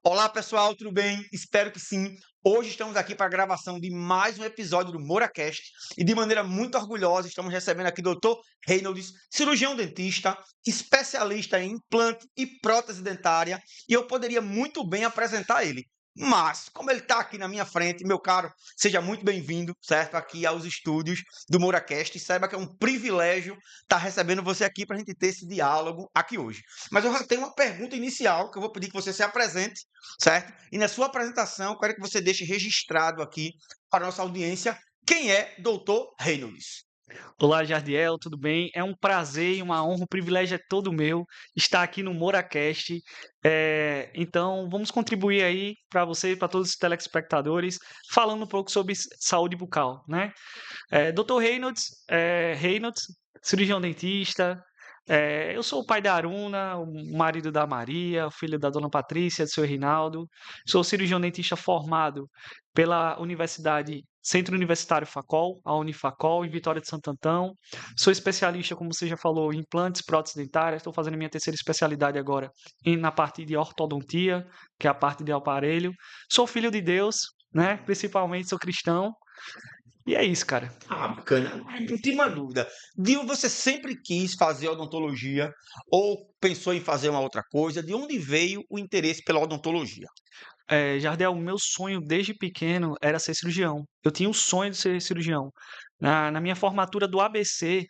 Olá pessoal, tudo bem? Espero que sim. Hoje estamos aqui para a gravação de mais um episódio do MoraCast e de maneira muito orgulhosa estamos recebendo aqui o Dr. Reynolds, cirurgião dentista, especialista em implante e prótese dentária, e eu poderia muito bem apresentar ele. Mas, como ele está aqui na minha frente, meu caro, seja muito bem-vindo, certo? Aqui aos estúdios do MoraCast, e saiba que é um privilégio estar recebendo você aqui para a gente ter esse diálogo aqui hoje. Mas eu já tenho uma pergunta inicial que eu vou pedir que você se apresente, certo? E na sua apresentação, eu quero que você deixe registrado aqui para a nossa audiência quem é Dr. Reynolds. Olá, Jardiel, tudo bem? É um prazer e uma honra, o privilégio é todo meu estar aqui no MoraCast. Então, vamos contribuir aí para você e para todos os telespectadores, falando um pouco sobre saúde bucal, né? Dr. Reynolds, Reynolds, cirurgião dentista. Eu sou o pai da Aruna, o marido da Maria, o filho da dona Patrícia, do seu Rinaldo. Sou cirurgião dentista formado pela Universidade Centro Universitário Facol, a Unifacol, em Vitória de Santo Antão. Sou especialista, como você já falou, em implantes, próteses dentárias. Estou fazendo minha terceira especialidade agora na parte de ortodontia, que é a parte de aparelho. Sou filho de Deus, né? Principalmente sou cristão. E é isso, cara. Bacana. Não tem uma dúvida. De onde você sempre quis fazer odontologia ou pensou em fazer uma outra coisa? De onde veio o interesse pela odontologia? Jardel, o meu sonho desde pequeno era ser cirurgião. Eu tinha o sonho de ser cirurgião. Na minha formatura do ABC,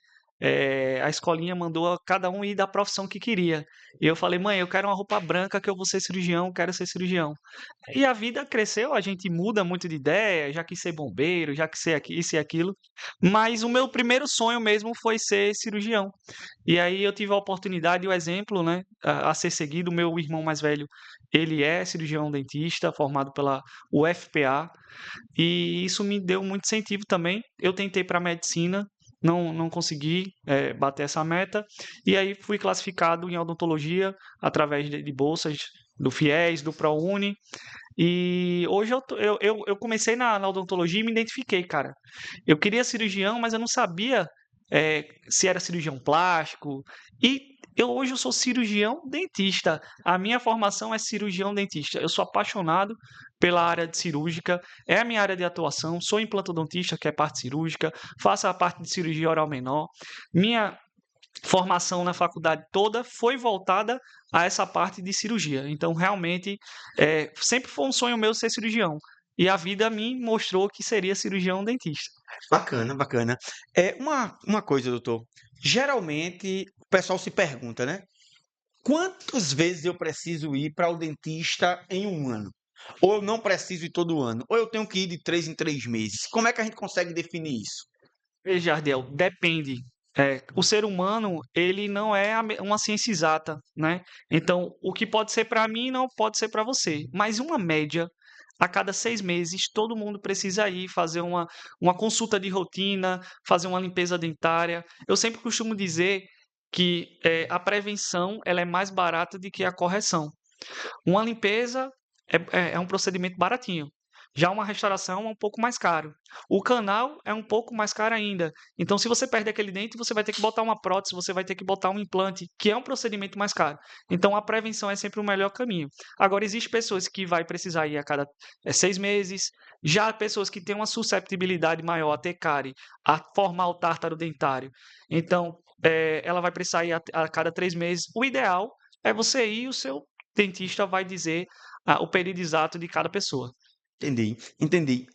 a escolinha mandou cada um ir da profissão que queria. E eu falei, mãe, eu quero uma roupa branca que eu vou ser cirurgião, quero ser cirurgião. E a vida cresceu, a gente muda muito de ideia, já quis ser bombeiro, já quis ser isso e aquilo. Mas o meu primeiro sonho mesmo foi ser cirurgião. E aí eu tive a oportunidade e o exemplo, né, a ser seguido. O meu irmão mais velho, ele é cirurgião dentista, formado pela UFPA, e isso me deu muito incentivo também. Eu tentei para medicina, não consegui bater essa meta, e aí fui classificado em odontologia através de bolsas do FIES, do ProUni, e hoje eu comecei na odontologia e me identifiquei, cara. Eu queria cirurgião, mas eu não sabia se era cirurgião plástico. E hoje eu sou cirurgião dentista. A minha formação é cirurgião dentista. Eu sou apaixonado pela área de cirúrgica, é a minha área de atuação. Sou implantodontista, que é parte cirúrgica, faço a parte de cirurgia oral menor. Minha formação na faculdade toda foi voltada a essa parte de cirurgia. Então, realmente, sempre foi um sonho meu ser cirurgião. E a vida me mostrou que seria cirurgião dentista. Bacana, bacana. É uma coisa, doutor. Geralmente o pessoal se pergunta, né? Quantas vezes eu preciso ir para o dentista em um ano? Ou eu não preciso ir todo ano? Ou eu tenho que ir de 3 em 3 meses? Como é que a gente consegue definir isso? Veja, Jardel, depende. O ser humano, ele não é uma ciência exata, né? Então, o que pode ser para mim não pode ser para você. Mas uma média, a cada 6 meses, todo mundo precisa ir fazer uma consulta de rotina, fazer uma limpeza dentária. Eu sempre costumo dizer que a prevenção ela é mais barata do que a correção. Uma limpeza é um procedimento baratinho. Já uma restauração é um pouco mais caro. O canal é um pouco mais caro ainda. Então, se você perde aquele dente, você vai ter que botar uma prótese, você vai ter que botar um implante, que é um procedimento mais caro. Então, a prevenção é sempre o melhor caminho. Agora, existem pessoas que vai precisar ir a cada 6 meses. Já pessoas que têm uma susceptibilidade maior a ter cárie, a formar o tártaro dentário. Então, ela vai precisar ir a cada 3 meses. O ideal é você ir, o seu dentista vai dizer o período exato de cada pessoa. Entendi, entendi.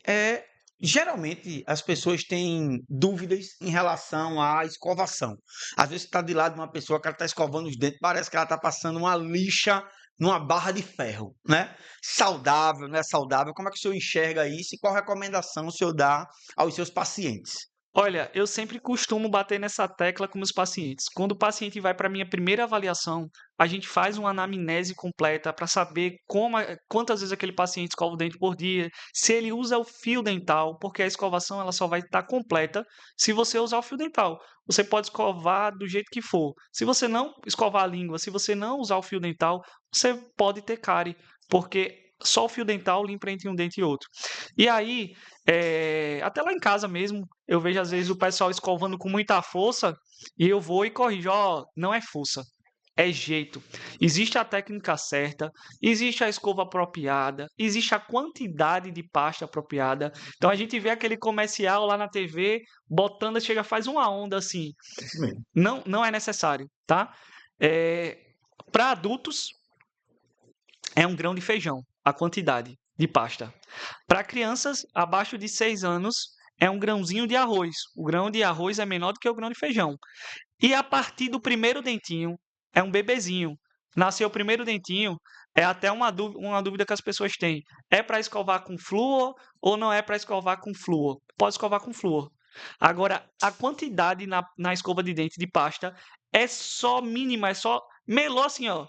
Geralmente as pessoas têm dúvidas em relação à escovação. Às vezes está de lado de uma pessoa que ela está escovando os dentes, parece que ela está passando uma lixa numa barra de ferro, né? Saudável, não é saudável? Como é que o senhor enxerga isso e qual recomendação o senhor dá aos seus pacientes? Olha, eu sempre costumo bater nessa tecla com meus pacientes. Quando o paciente vai para a minha primeira avaliação, a gente faz uma anamnese completa para saber quantas vezes aquele paciente escova o dente por dia, se ele usa o fio dental, porque a escovação ela só vai estar completa se você usar o fio dental. Você pode escovar do jeito que for. Se você não escovar a língua, se você não usar o fio dental, você pode ter cárie, porque só o fio dental limpa entre um dente e outro. E aí, até lá em casa mesmo, eu vejo às vezes o pessoal escovando com muita força e eu vou e corrijo, ó, não é força. é jeito. Existe a técnica certa, existe a escova apropriada, existe a quantidade de pasta apropriada. Então a gente vê aquele comercial lá na TV, botando, chega, faz uma onda assim. Isso mesmo. Não é necessário, tá? Para adultos, é um grão de feijão, a quantidade de pasta. Para crianças abaixo de 6 anos, é um grãozinho de arroz. O grão de arroz é menor do que o grão de feijão. E a partir do primeiro dentinho, é um bebezinho. Nasceu o primeiro dentinho, é até uma dúvida que as pessoas têm. É para escovar com flúor ou não é para escovar com flúor? Pode escovar com flúor. Agora, a quantidade na escova de dente de pasta é só mínima, é só melou assim, ó.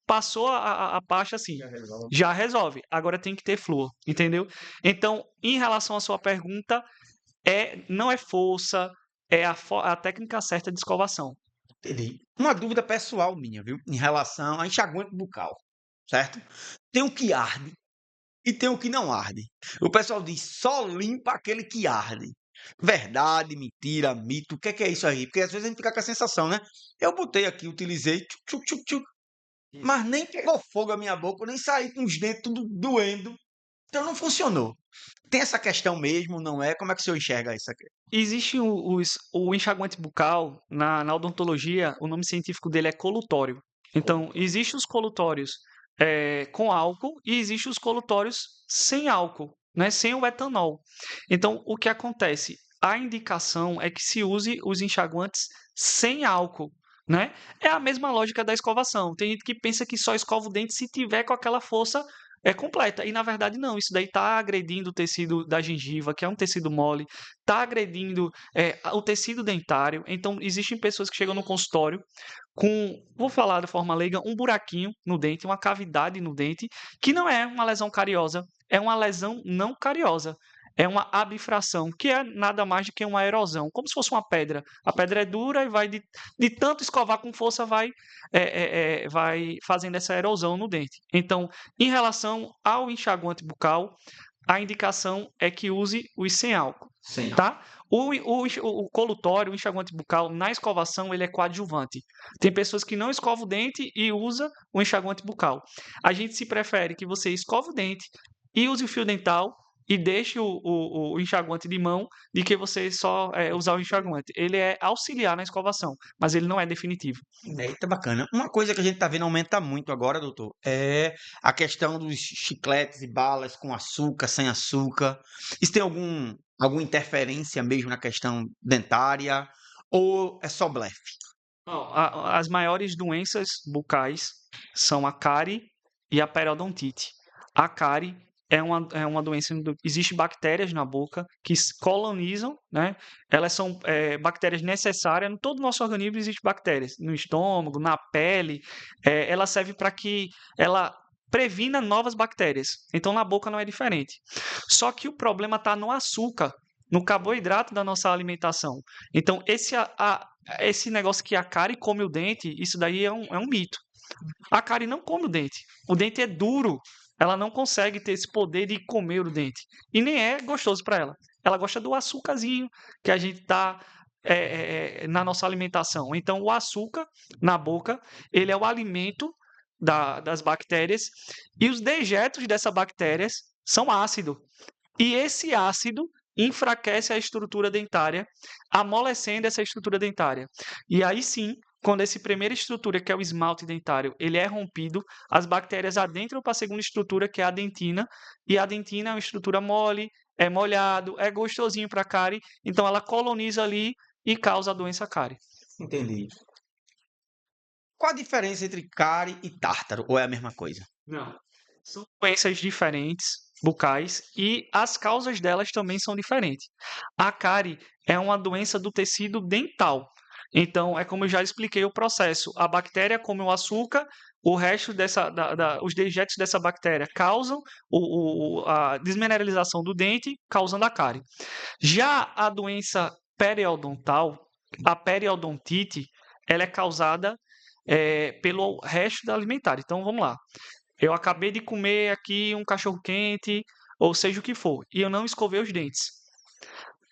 Passou a pasta assim, já resolve. Agora tem que ter flúor, entendeu? Então, em relação à sua pergunta, não é força, é a técnica certa de escovação. Entendi. Uma dúvida pessoal minha, viu? Em relação a enxaguante bucal, certo? Tem o que arde e tem o que não arde. O pessoal diz só limpa aquele que arde. Verdade, mentira, mito, o que é isso aí? Porque às vezes a gente fica com a sensação, né? Eu botei aqui, utilizei, tchuc, tchuc, tchuc, tchuc, mas nem pegou fogo a minha boca, eu nem saí com os dentes tudo doendo. Então não funcionou. Tem essa questão mesmo, não é? Como é que o senhor enxerga isso aqui? Existe o enxaguante bucal, na odontologia, o nome científico dele é colutório. Então, existem os colutórios com álcool e existem os colutórios sem álcool, né, sem o etanol. Então, o que acontece? A indicação é que se use os enxaguantes sem álcool, né? É a mesma lógica da escovação. Tem gente que pensa que só escova o dente se tiver com aquela força completa. E na verdade não, isso daí está agredindo o tecido da gengiva, que é um tecido mole, está agredindo o tecido dentário. Então, existem pessoas que chegam no consultório com, vou falar de forma leiga, um buraquinho no dente, uma cavidade no dente, que não é uma lesão cariosa, é uma lesão não cariosa. É uma abfração, que é nada mais do que uma erosão, como se fosse uma pedra. A pedra é dura e vai de tanto escovar com força, vai fazendo essa erosão no dente. Então, em relação ao enxaguante bucal, a indicação é que use os sem álcool, Sem tá? O colutório, o enxaguante bucal, na escovação, ele é coadjuvante. Tem pessoas que não escovam o dente e usa o enxaguante bucal. A gente se prefere que você escove o dente e use o fio dental e deixe o enxaguante de mão de que você só usar o enxaguante. Ele é auxiliar na escovação, mas ele não é definitivo. Eita, bacana. Uma coisa que a gente tá vendo aumentar muito agora, doutor, é a questão dos chicletes e balas com açúcar, sem açúcar. Isso tem alguma interferência mesmo na questão dentária? Ou é só blefe? As maiores doenças bucais são a cárie e a periodontite. A cárie é uma doença onde existem bactérias na boca que colonizam, né? Elas são bactérias necessárias. Em todo o nosso organismo existem bactérias. No estômago, na pele. Ela serve para que ela previna novas bactérias. Então, na boca não é diferente. Só que o problema está no açúcar, no carboidrato da nossa alimentação. Então, esse negócio que a cárie come o dente, isso daí é um mito. A cárie não come o dente. O dente é duro. Ela não consegue ter esse poder de comer o dente. E nem é gostoso para ela. Ela gosta do açúcarzinho que a gente tá na nossa alimentação. Então, o açúcar na boca, ele é o alimento das bactérias e os dejetos dessas bactérias são ácido. E esse ácido enfraquece a estrutura dentária, amolecendo essa estrutura dentária. E aí sim, quando essa primeira estrutura, que é o esmalte dentário, ele é rompido, as bactérias adentram para a segunda estrutura, que é a dentina, e a dentina é uma estrutura mole, é molhado, é gostosinho para a cárie, então ela coloniza ali e causa a doença cárie. Entendi. Qual a diferença entre cárie e tártaro? Ou é a mesma coisa? Não. São doenças diferentes, bucais, e as causas delas também são diferentes. A cárie é uma doença do tecido dental. Então, é como eu já expliquei o processo. A bactéria come o açúcar, o resto os dejetos dessa bactéria causam a desmineralização do dente, causando a cárie. Já a doença periodontal, a periodontite, ela é causada pelo resto da alimentar. Então, vamos lá. Eu acabei de comer aqui um cachorro quente, ou seja o que for, e eu não escovei os dentes.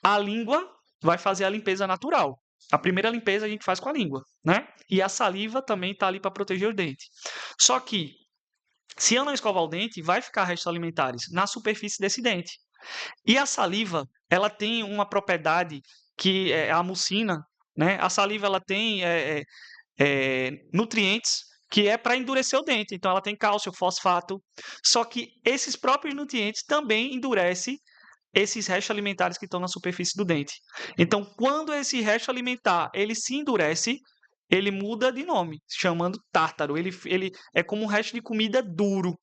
A língua vai fazer a limpeza natural. A primeira limpeza a gente faz com a língua, né? E a saliva também está ali para proteger o dente. Só que, se eu não escovar o dente, vai ficar restos alimentares na superfície desse dente. E a saliva, ela tem uma propriedade que é a mucina, né? A saliva ela tem nutrientes que é para endurecer o dente. Então, ela tem cálcio, fosfato. Só que esses próprios nutrientes também endurecem esses restos alimentares que estão na superfície do dente. Então, quando esse resto alimentar ele se endurece, ele muda de nome, chamando tártaro. Ele é como um resto de comida duro.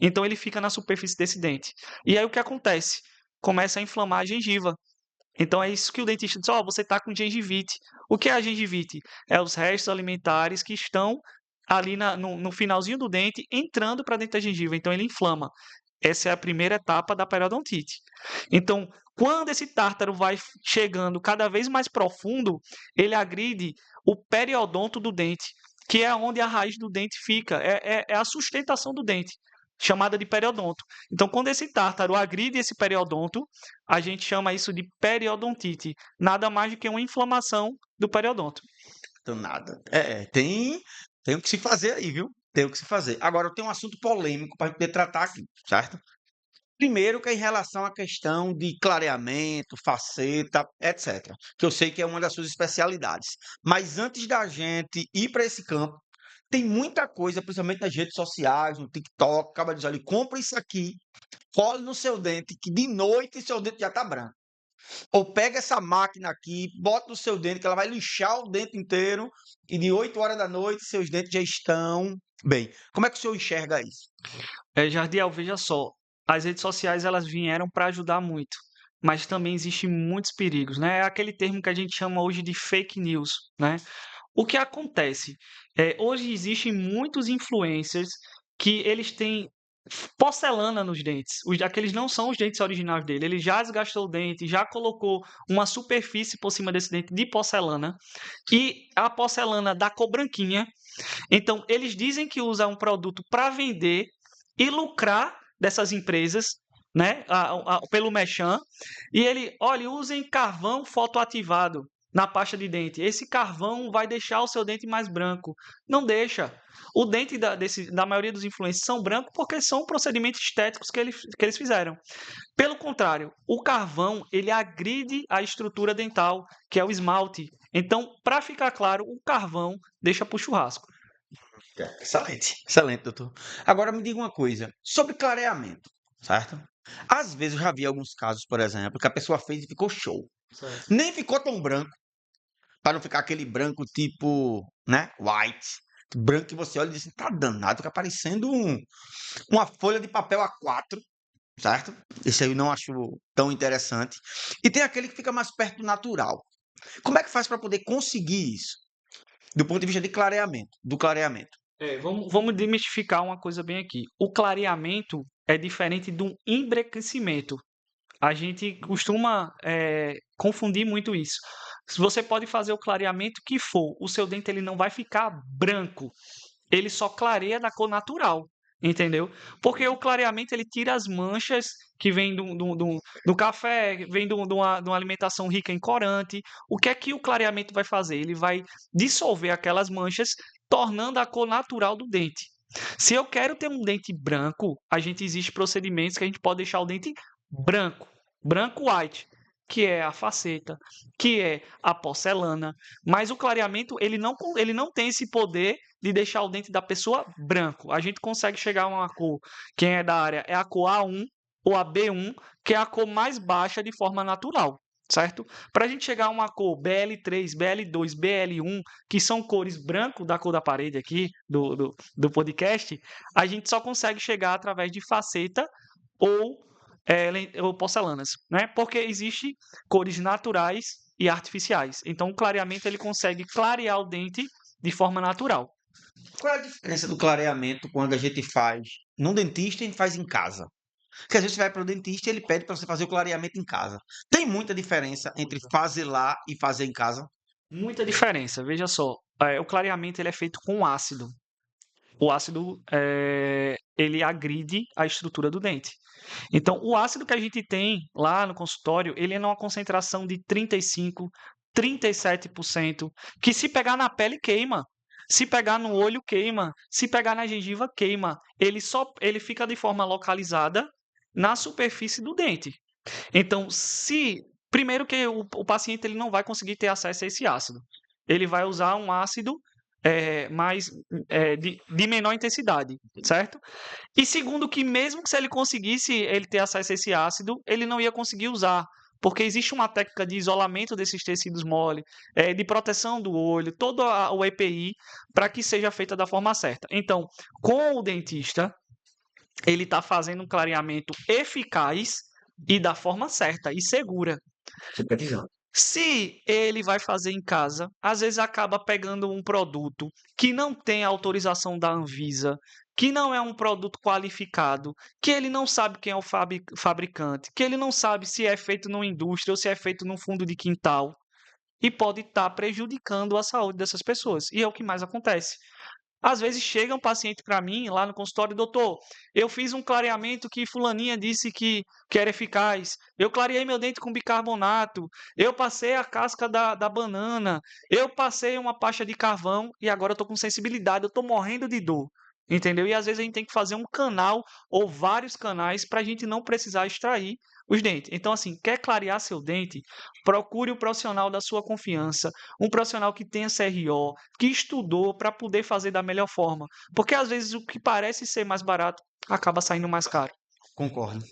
Então, ele fica na superfície desse dente. E aí, o que acontece? Começa a inflamar a gengiva. Então, é isso que o dentista diz: ó, você está com gengivite. O que é a gengivite? É os restos alimentares que estão ali no finalzinho do dente, entrando para dentro da gengiva. Então, ele inflama. Essa é a primeira etapa da periodontite. Então, quando esse tártaro vai chegando cada vez mais profundo, ele agride o periodonto do dente, que é onde a raiz do dente fica, é a sustentação do dente, chamada de periodonto. Então, quando esse tártaro agride esse periodonto, a gente chama isso de periodontite. Nada mais do que uma inflamação do periodonto. Então, nada. Tem o que se fazer aí, viu? Tem o que se fazer. Agora, eu tenho um assunto polêmico para a gente poder tratar aqui, certo? Primeiro, que é em relação à questão de clareamento, faceta, etc. Que eu sei que é uma das suas especialidades. Mas antes da gente ir para esse campo, tem muita coisa, principalmente nas redes sociais, no TikTok, acaba dizendo: olha, compra isso aqui, cole no seu dente, que de noite seu dente já tá branco. Ou pega essa máquina aqui, bota no seu dente, que ela vai lixar o dente inteiro, e de 8 horas da noite seus dentes já estão bem. Como é que o senhor enxerga isso? Jardiel, veja só, as redes sociais elas vieram para ajudar muito, mas também existem muitos perigos, né? É aquele termo que a gente chama hoje de fake news, né? O que acontece? Hoje existem muitos influencers que eles têm porcelana nos dentes. Aqueles não são os dentes originais dele. Ele já desgastou o dente, já colocou uma superfície por cima desse dente de porcelana e a porcelana da cor branquinha. Então, eles dizem que usa um produto para vender e lucrar dessas empresas, né, pelo merchan. E ele, olha, usem carvão fotoativado na pasta de dente. Esse carvão vai deixar o seu dente mais branco. Não deixa. O dente da maioria dos influencers são brancos porque são procedimentos estéticos que eles fizeram. Pelo contrário, o carvão ele agride a estrutura dental, que é o esmalte. Então, para ficar claro, o carvão deixa para o churrasco. Excelente, excelente, doutor. Agora me diga uma coisa, sobre clareamento, certo? Às vezes eu já vi alguns casos, por exemplo, que a pessoa fez e ficou show. Certo. Nem ficou tão branco, para não ficar aquele branco tipo, né, white. Branco que você olha e diz assim, tá danado, fica parecendo uma folha de papel A4, certo? Esse aí eu não acho tão interessante. E tem aquele que fica mais perto do natural. Como é que faz para poder conseguir isso? Do ponto de vista de clareamento, do clareamento. Vamos demistificar uma coisa bem aqui. O clareamento é diferente do embranquecimento. A gente costuma confundir muito isso. Você pode fazer o clareamento que for, o seu dente ele não vai ficar branco. Ele só clareia da cor natural, entendeu? Porque o clareamento ele tira as manchas que vêm do café, vem de uma alimentação rica em corante. O que é que o clareamento vai fazer? Ele vai dissolver aquelas manchas, tornando a cor natural do dente. Se eu quero ter um dente branco, a gente existe procedimentos que a gente pode deixar o dente branco, branco white, que é a faceta, que é a porcelana, mas o clareamento ele não tem esse poder de deixar o dente da pessoa branco. A gente consegue chegar a uma cor, quem é da área, é a cor A1 ou a B1, que é a cor mais baixa de forma natural, certo? Para a gente chegar a uma cor BL3, BL2, BL1, que são cores branco da cor da parede aqui do podcast, a gente só consegue chegar através de faceta ou, ou porcelanas, né? Porque existe cores naturais e artificiais. Então, o clareamento ele consegue clarear o dente de forma natural. Qual é a diferença do clareamento quando a gente faz num dentista e a gente faz em casa? Porque às vezes você vai para o dentista e ele pede para você fazer o clareamento em casa. Tem muita diferença entre fazer lá e fazer em casa? Muita diferença. Veja só, o clareamento ele é feito com ácido. O ácido ele agride a estrutura do dente. Então, o ácido que a gente tem lá no consultório, ele é numa concentração de 35, 37%, que se pegar na pele queima, se pegar no olho queima, se pegar na gengiva queima. Ele fica de forma localizada na superfície do dente. Então, se primeiro que o paciente ele não vai conseguir ter acesso a esse ácido, ele vai usar um ácido mais de menor intensidade, certo? E segundo que mesmo que se ele conseguisse ele ter acesso a esse ácido, ele não ia conseguir usar, porque existe uma técnica de isolamento desses tecidos mole, de proteção do olho, todo o EPI, para que seja feita da forma certa. Então, com o dentista, ele está fazendo um clareamento eficaz e da forma certa e segura. Supervisão. Se ele vai fazer em casa, às vezes acaba pegando um produto que não tem autorização da Anvisa, que não é um produto qualificado, que ele não sabe quem é o fabricante, que ele não sabe se é feito numa indústria ou se é feito num fundo de quintal, e pode estar prejudicando a saúde dessas pessoas. E é o que mais acontece. Às vezes chega um paciente para mim lá no consultório, doutor, eu fiz um clareamento que fulaninha disse que era eficaz, eu clareei meu dente com bicarbonato, eu passei a casca da banana, eu passei uma pasta de carvão e agora eu estou com sensibilidade, eu estou morrendo de dor. Entendeu? E às vezes a gente tem que fazer um canal ou vários canais para a gente não precisar extrair os dentes. Então, assim, quer clarear seu dente? Procure o profissional da sua confiança, um profissional que tenha CRO, que estudou para poder fazer da melhor forma. Porque às vezes o que parece ser mais barato acaba saindo mais caro. Concordo.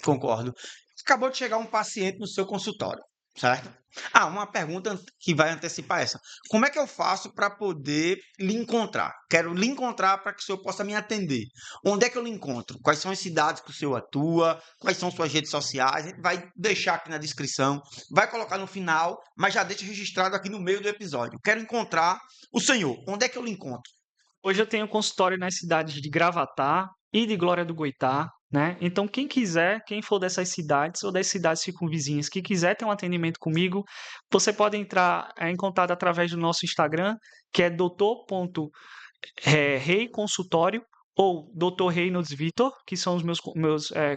Acabou de chegar um paciente no seu consultório, certo? Uma pergunta que vai antecipar essa. Como é que eu faço para poder lhe encontrar? Quero lhe encontrar para que o senhor possa me atender. Onde é que eu lhe encontro? Quais são as cidades que o senhor atua? Quais são suas redes sociais? A gente vai deixar aqui na descrição, vai colocar no final, mas já deixa registrado aqui no meio do episódio. Quero encontrar o senhor. Onde é que eu lhe encontro? Hoje eu tenho consultório nas cidades de Gravatá e de Glória do Goitá, né? Então, quem quiser, quem for dessas cidades ou das cidades circunvizinhas, que quiser ter um atendimento comigo, você pode entrar em contato através do nosso Instagram, que é doutor.reiconsultório ou Dr. Reynolds Vitor, que são os meus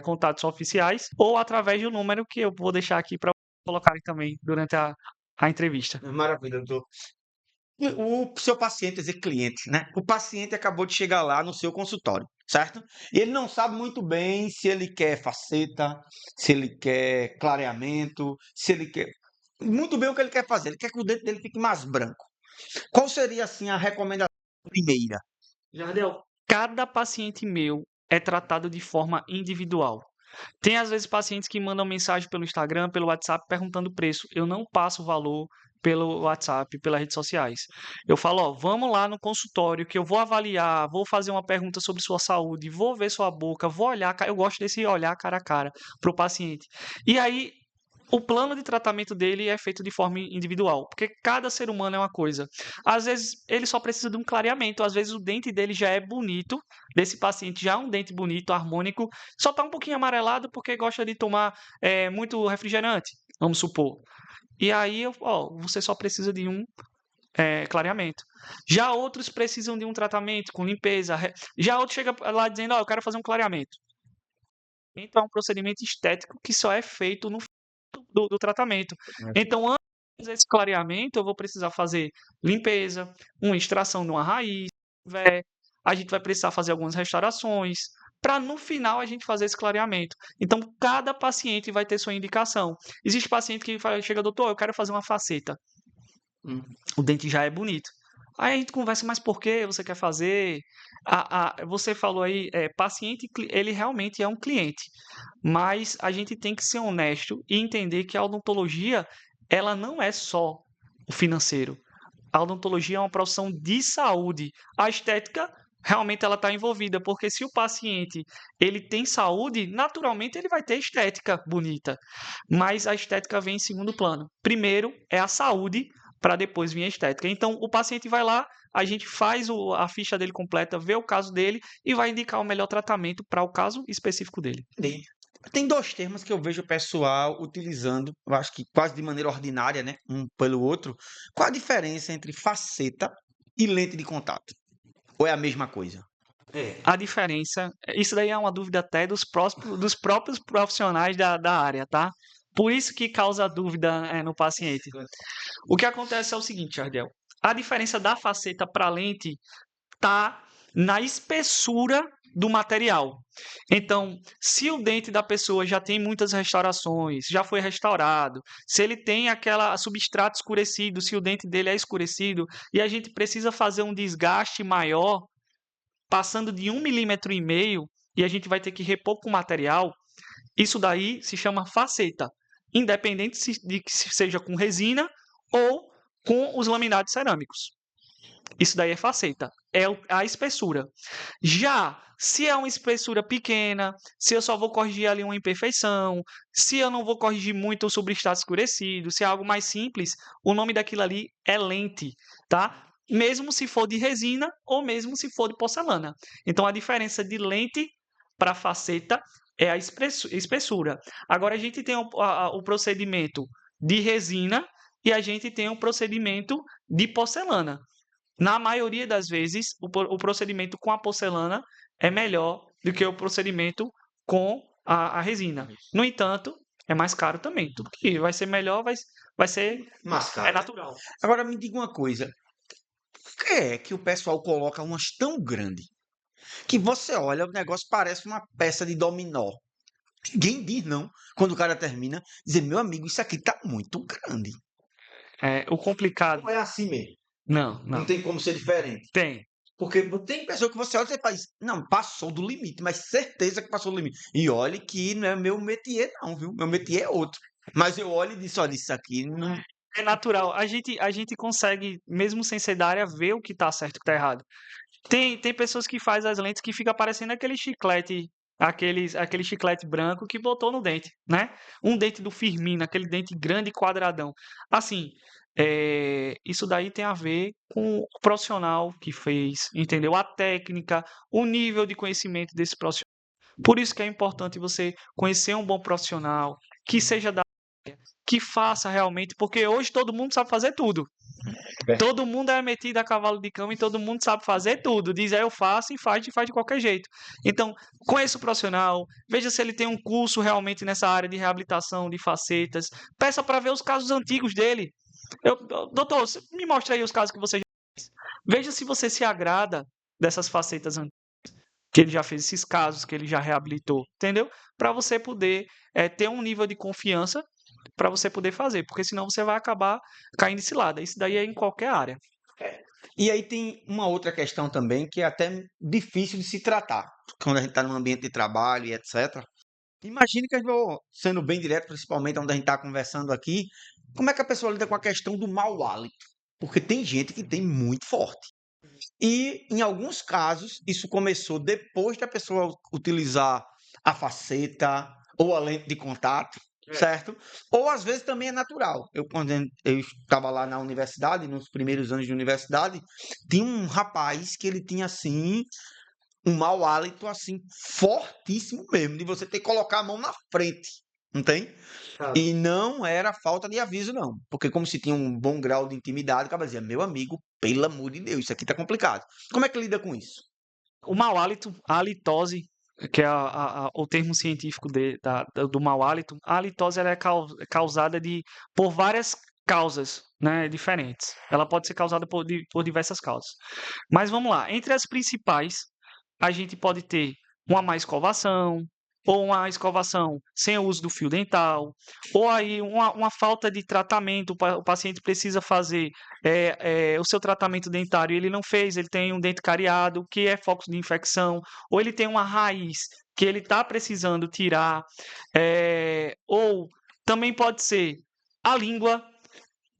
contatos oficiais, ou através do número que eu vou deixar aqui para colocarem também durante a entrevista. Maravilha, doutor. O seu paciente, quer dizer, cliente, né? O paciente acabou de chegar lá no seu consultório, certo? E ele não sabe muito bem se ele quer faceta, se ele quer clareamento, se ele quer. Muito bem o que ele quer fazer. Ele quer que o dente dele fique mais branco. Qual seria, assim, a recomendação primeira? Jardel, cada paciente meu é tratado de forma individual. Tem às vezes pacientes que mandam mensagem pelo Instagram, pelo WhatsApp perguntando o preço. Eu não passo o valor pelo WhatsApp, pelas redes sociais. Eu falo, ó, vamos lá no consultório que eu vou avaliar, vou fazer uma pergunta sobre sua saúde, vou ver sua boca, vou olhar, eu gosto desse olhar cara a cara para o paciente. E aí o plano de tratamento dele é feito de forma individual, porque cada ser humano é uma coisa. Às vezes ele só precisa de um clareamento, às vezes o dente dele já é bonito, desse paciente já é um dente bonito, harmônico, só está um pouquinho amarelado porque gosta de tomar muito refrigerante, vamos supor. E aí, você só precisa de um clareamento. Já outros precisam de um tratamento com limpeza. Já outro chega lá dizendo, eu quero fazer um clareamento. Então é um procedimento estético que só é feito no do tratamento. Então, antes de fazer esse clareamento, eu vou precisar fazer limpeza, uma extração de uma raiz, a gente vai precisar fazer algumas restaurações, para no final a gente fazer esse clareamento. Então, cada paciente vai ter sua indicação. Existe paciente que chega, doutor, eu quero fazer uma faceta. O dente já é bonito. Aí a gente conversa, mas por que você quer fazer? Você falou aí, paciente, ele realmente é um cliente. Mas a gente tem que ser honesto e entender que a odontologia, ela não é só o financeiro. A odontologia é uma profissão de saúde. A estética realmente ela está envolvida, porque se o paciente ele tem saúde, naturalmente ele vai ter estética bonita. Mas a estética vem em segundo plano. Primeiro é a saúde, para depois vir a estética. Então o paciente vai lá, a gente faz a ficha dele completa, vê o caso dele e vai indicar o melhor tratamento para o caso específico dele. Tem dois termos que eu vejo o pessoal utilizando, eu acho que quase de maneira ordinária, né? Um pelo outro. Qual a diferença entre faceta e lente de contato? Ou é a mesma coisa? A diferença, isso daí é uma dúvida até dos próprios profissionais da área, tá? Por isso que causa dúvida no paciente. O que acontece é o seguinte, Jardel. A diferença da faceta para lente está na espessura do material. Então, se o dente da pessoa já tem muitas restaurações, já foi restaurado, se ele tem aquela substrato escurecido, se o dente dele é escurecido, e a gente precisa fazer um desgaste maior, passando de 1,5 milímetro, e a gente vai ter que repor com material, isso daí se chama faceta, independente de que seja com resina ou com os laminados cerâmicos. Isso daí é faceta, é a espessura. Já se é uma espessura pequena, se eu só vou corrigir ali uma imperfeição, se eu não vou corrigir muito o substrato escurecido, se é algo mais simples, o nome daquilo ali é lente, tá? Mesmo se for de resina ou mesmo se for de porcelana. Então a diferença de lente para faceta é a espessura. Agora a gente tem o procedimento de resina e a gente tem o procedimento de porcelana. Na maioria das vezes, o procedimento com a porcelana é melhor do que o procedimento com a resina. No entanto, é mais caro também. Tudo que vai ser melhor vai ser natural. Agora me diga uma coisa. Por que é que o pessoal coloca umas tão grandes que você olha, o negócio parece uma peça de dominó? Ninguém diz não. Quando o cara termina, dizer, meu amigo, isso aqui tá muito grande. O complicado. Não é assim mesmo. Não Não tem como ser diferente. tem. Porque tem pessoa que você olha e você faz, não, passou do limite, mas certeza que passou do limite. E olhe que não é meu métier, não, viu? Meu métier é outro. Mas eu olho e disse, olha, isso aqui não. É natural. A gente consegue, mesmo sem ser da área, ver o que tá certo e o que tá errado. Tem pessoas que fazem as lentes que fica parecendo aquele chiclete, aquele chiclete branco que botou no dente, né? Um dente do Firmino, aquele dente grande e quadradão. Assim, isso daí tem a ver com o profissional que fez, entendeu? A técnica, o nível de conhecimento desse profissional. Por isso que é importante você conhecer um bom profissional, que seja da área, que faça realmente, porque hoje todo mundo sabe fazer tudo. Todo mundo é metido a cavalo de cama e todo mundo sabe fazer tudo. Diz, eu faço e faz de qualquer jeito. Então, conheça o profissional, veja se ele tem um curso realmente nessa área de reabilitação de facetas. Peça para ver os casos antigos dele. Doutor, me mostra aí os casos que você já fez. Veja se você se agrada dessas facetas antigas, que ele já fez esses casos, que ele já reabilitou, entendeu? Para você poder ter um nível de confiança para você poder fazer, porque senão você vai acabar caindo em cilada. Isso daí é em qualquer área. E aí tem uma outra questão também que é até difícil de se tratar quando a gente está num ambiente de trabalho e etc. Imagine que eu vou sendo bem direto, principalmente onde a gente está conversando aqui, como é que a pessoa lida com a questão do mau hálito? Porque tem gente que tem muito forte. E em alguns casos, isso começou depois da pessoa utilizar a faceta ou a lente de contato, certo? Ou às vezes também é natural. Quando eu estava lá na universidade, nos primeiros anos de universidade, tinha um rapaz que ele tinha assim um mau hálito assim fortíssimo mesmo, de você ter que colocar a mão na frente, não tem? E não era falta de aviso, não. Porque como se tinha um bom grau de intimidade, acaba dizia, meu amigo, pelo amor de Deus, isso aqui tá complicado. Como é que lida com isso? O mau hálito, a halitose, que é o termo científico do mau hálito, a halitose ela é causada por várias causas, né, diferentes. Ela pode ser causada por diversas causas. Mas vamos lá, entre as principais, a gente pode ter uma má escovação, ou uma escovação sem o uso do fio dental, ou aí uma falta de tratamento, o paciente precisa fazer o seu tratamento dentário, ele não fez, ele tem um dente cariado, que é foco de infecção, ou ele tem uma raiz que ele está precisando tirar, ou também pode ser a língua.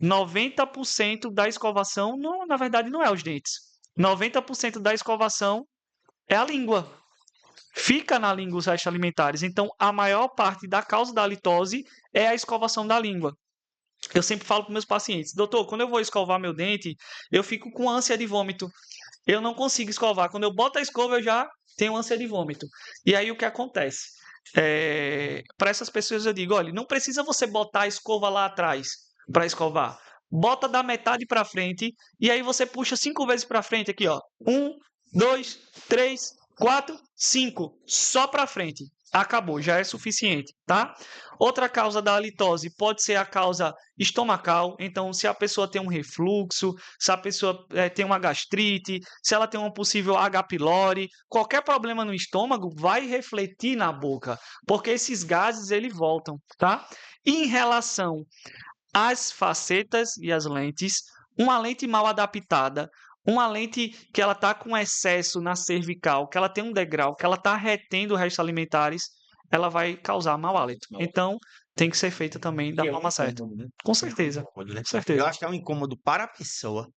90% da escovação, não, na verdade, não é os dentes. 90% da escovação é a língua. Fica na língua os restos alimentares. Então, a maior parte da causa da halitose é a escovação da língua. Eu sempre falo para meus pacientes, doutor, quando eu vou escovar meu dente, eu fico com ânsia de vômito. Eu não consigo escovar. Quando eu boto a escova, eu já tenho ânsia de vômito. E aí, o que acontece? Para essas pessoas, eu digo, olha, não precisa você botar a escova lá atrás para escovar. Bota da metade para frente e aí você puxa 5 vezes para frente aqui, ó. 1, 2, 3, 4, 5, só para frente. acabou, já é suficiente, tá? Outra causa da halitose pode ser a causa estomacal. Então, se a pessoa tem um refluxo, se a pessoa tem uma gastrite, se ela tem um possível H. pylori, qualquer problema no estômago vai refletir na boca, porque esses gases eles voltam, tá? E em relação às facetas e às lentes, uma lente mal adaptada, uma lente que ela está com excesso na cervical, que ela tem um degrau, que ela está retendo restos alimentares, ela vai causar mau hálito. Então, tem que ser feita também da E é um forma certa. incômodo, né? Com É um certeza, incômodo, né? com Eu certeza. acho que é um incômodo para a pessoa,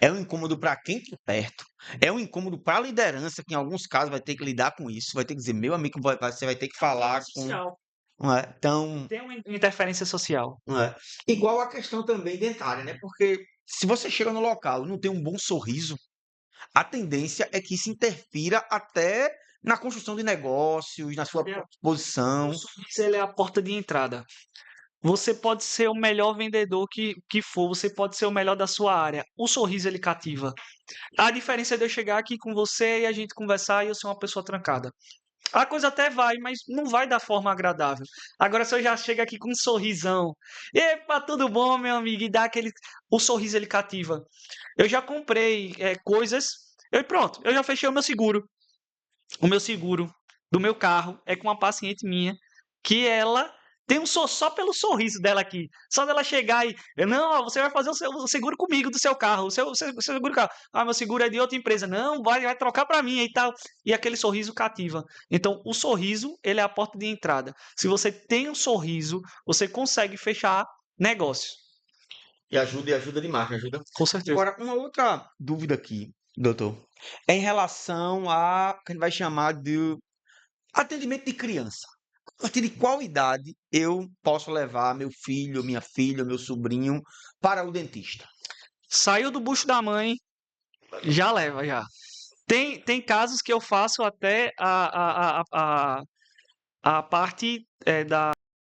é um incômodo para quem está perto, é um incômodo para a liderança, que em alguns casos vai ter que lidar com isso, vai ter que dizer, meu amigo, você vai ter que falar com. Social. Não é? Então, Tem uma interferência social. não é? Igual a questão também dentária, né? Porque se você chega no local e não tem um bom sorriso, a tendência é que isso interfira até na construção de negócios, na sua O posição. sorriso ele é a porta de entrada. Você pode ser o melhor vendedor que for, você pode ser o melhor da sua área. O sorriso ele cativa. A diferença é de eu chegar aqui com você e a gente conversar e eu ser uma pessoa trancada. A coisa até vai, mas não vai da forma agradável. Agora, se eu já chego aqui com um sorrisão, epa, tudo bom, meu amigo, e dá aquele. O sorriso ele cativa. Eu já comprei coisas, pronto, eu já fechei o meu seguro. O meu seguro do meu carro é com uma paciente minha que ela tem só pelo sorriso dela aqui. Só dela chegar e. Não, ó, você vai fazer o seguro comigo do seu carro. O seu seguro do carro. Ah, meu seguro é de outra empresa. Não, vai trocar para mim e tal. E aquele sorriso cativa. Então, o sorriso, ele é a porta de entrada. Se você tem um sorriso, você consegue fechar negócios. E ajuda demais, me ajuda. Com certeza. Agora, uma outra dúvida aqui, doutor, é em relação a que a gente vai chamar de atendimento de criança. A partir de qual idade eu posso levar meu filho, minha filha, meu sobrinho para o dentista? Saiu do bucho da mãe, já leva, já. Tem casos que eu faço até a parte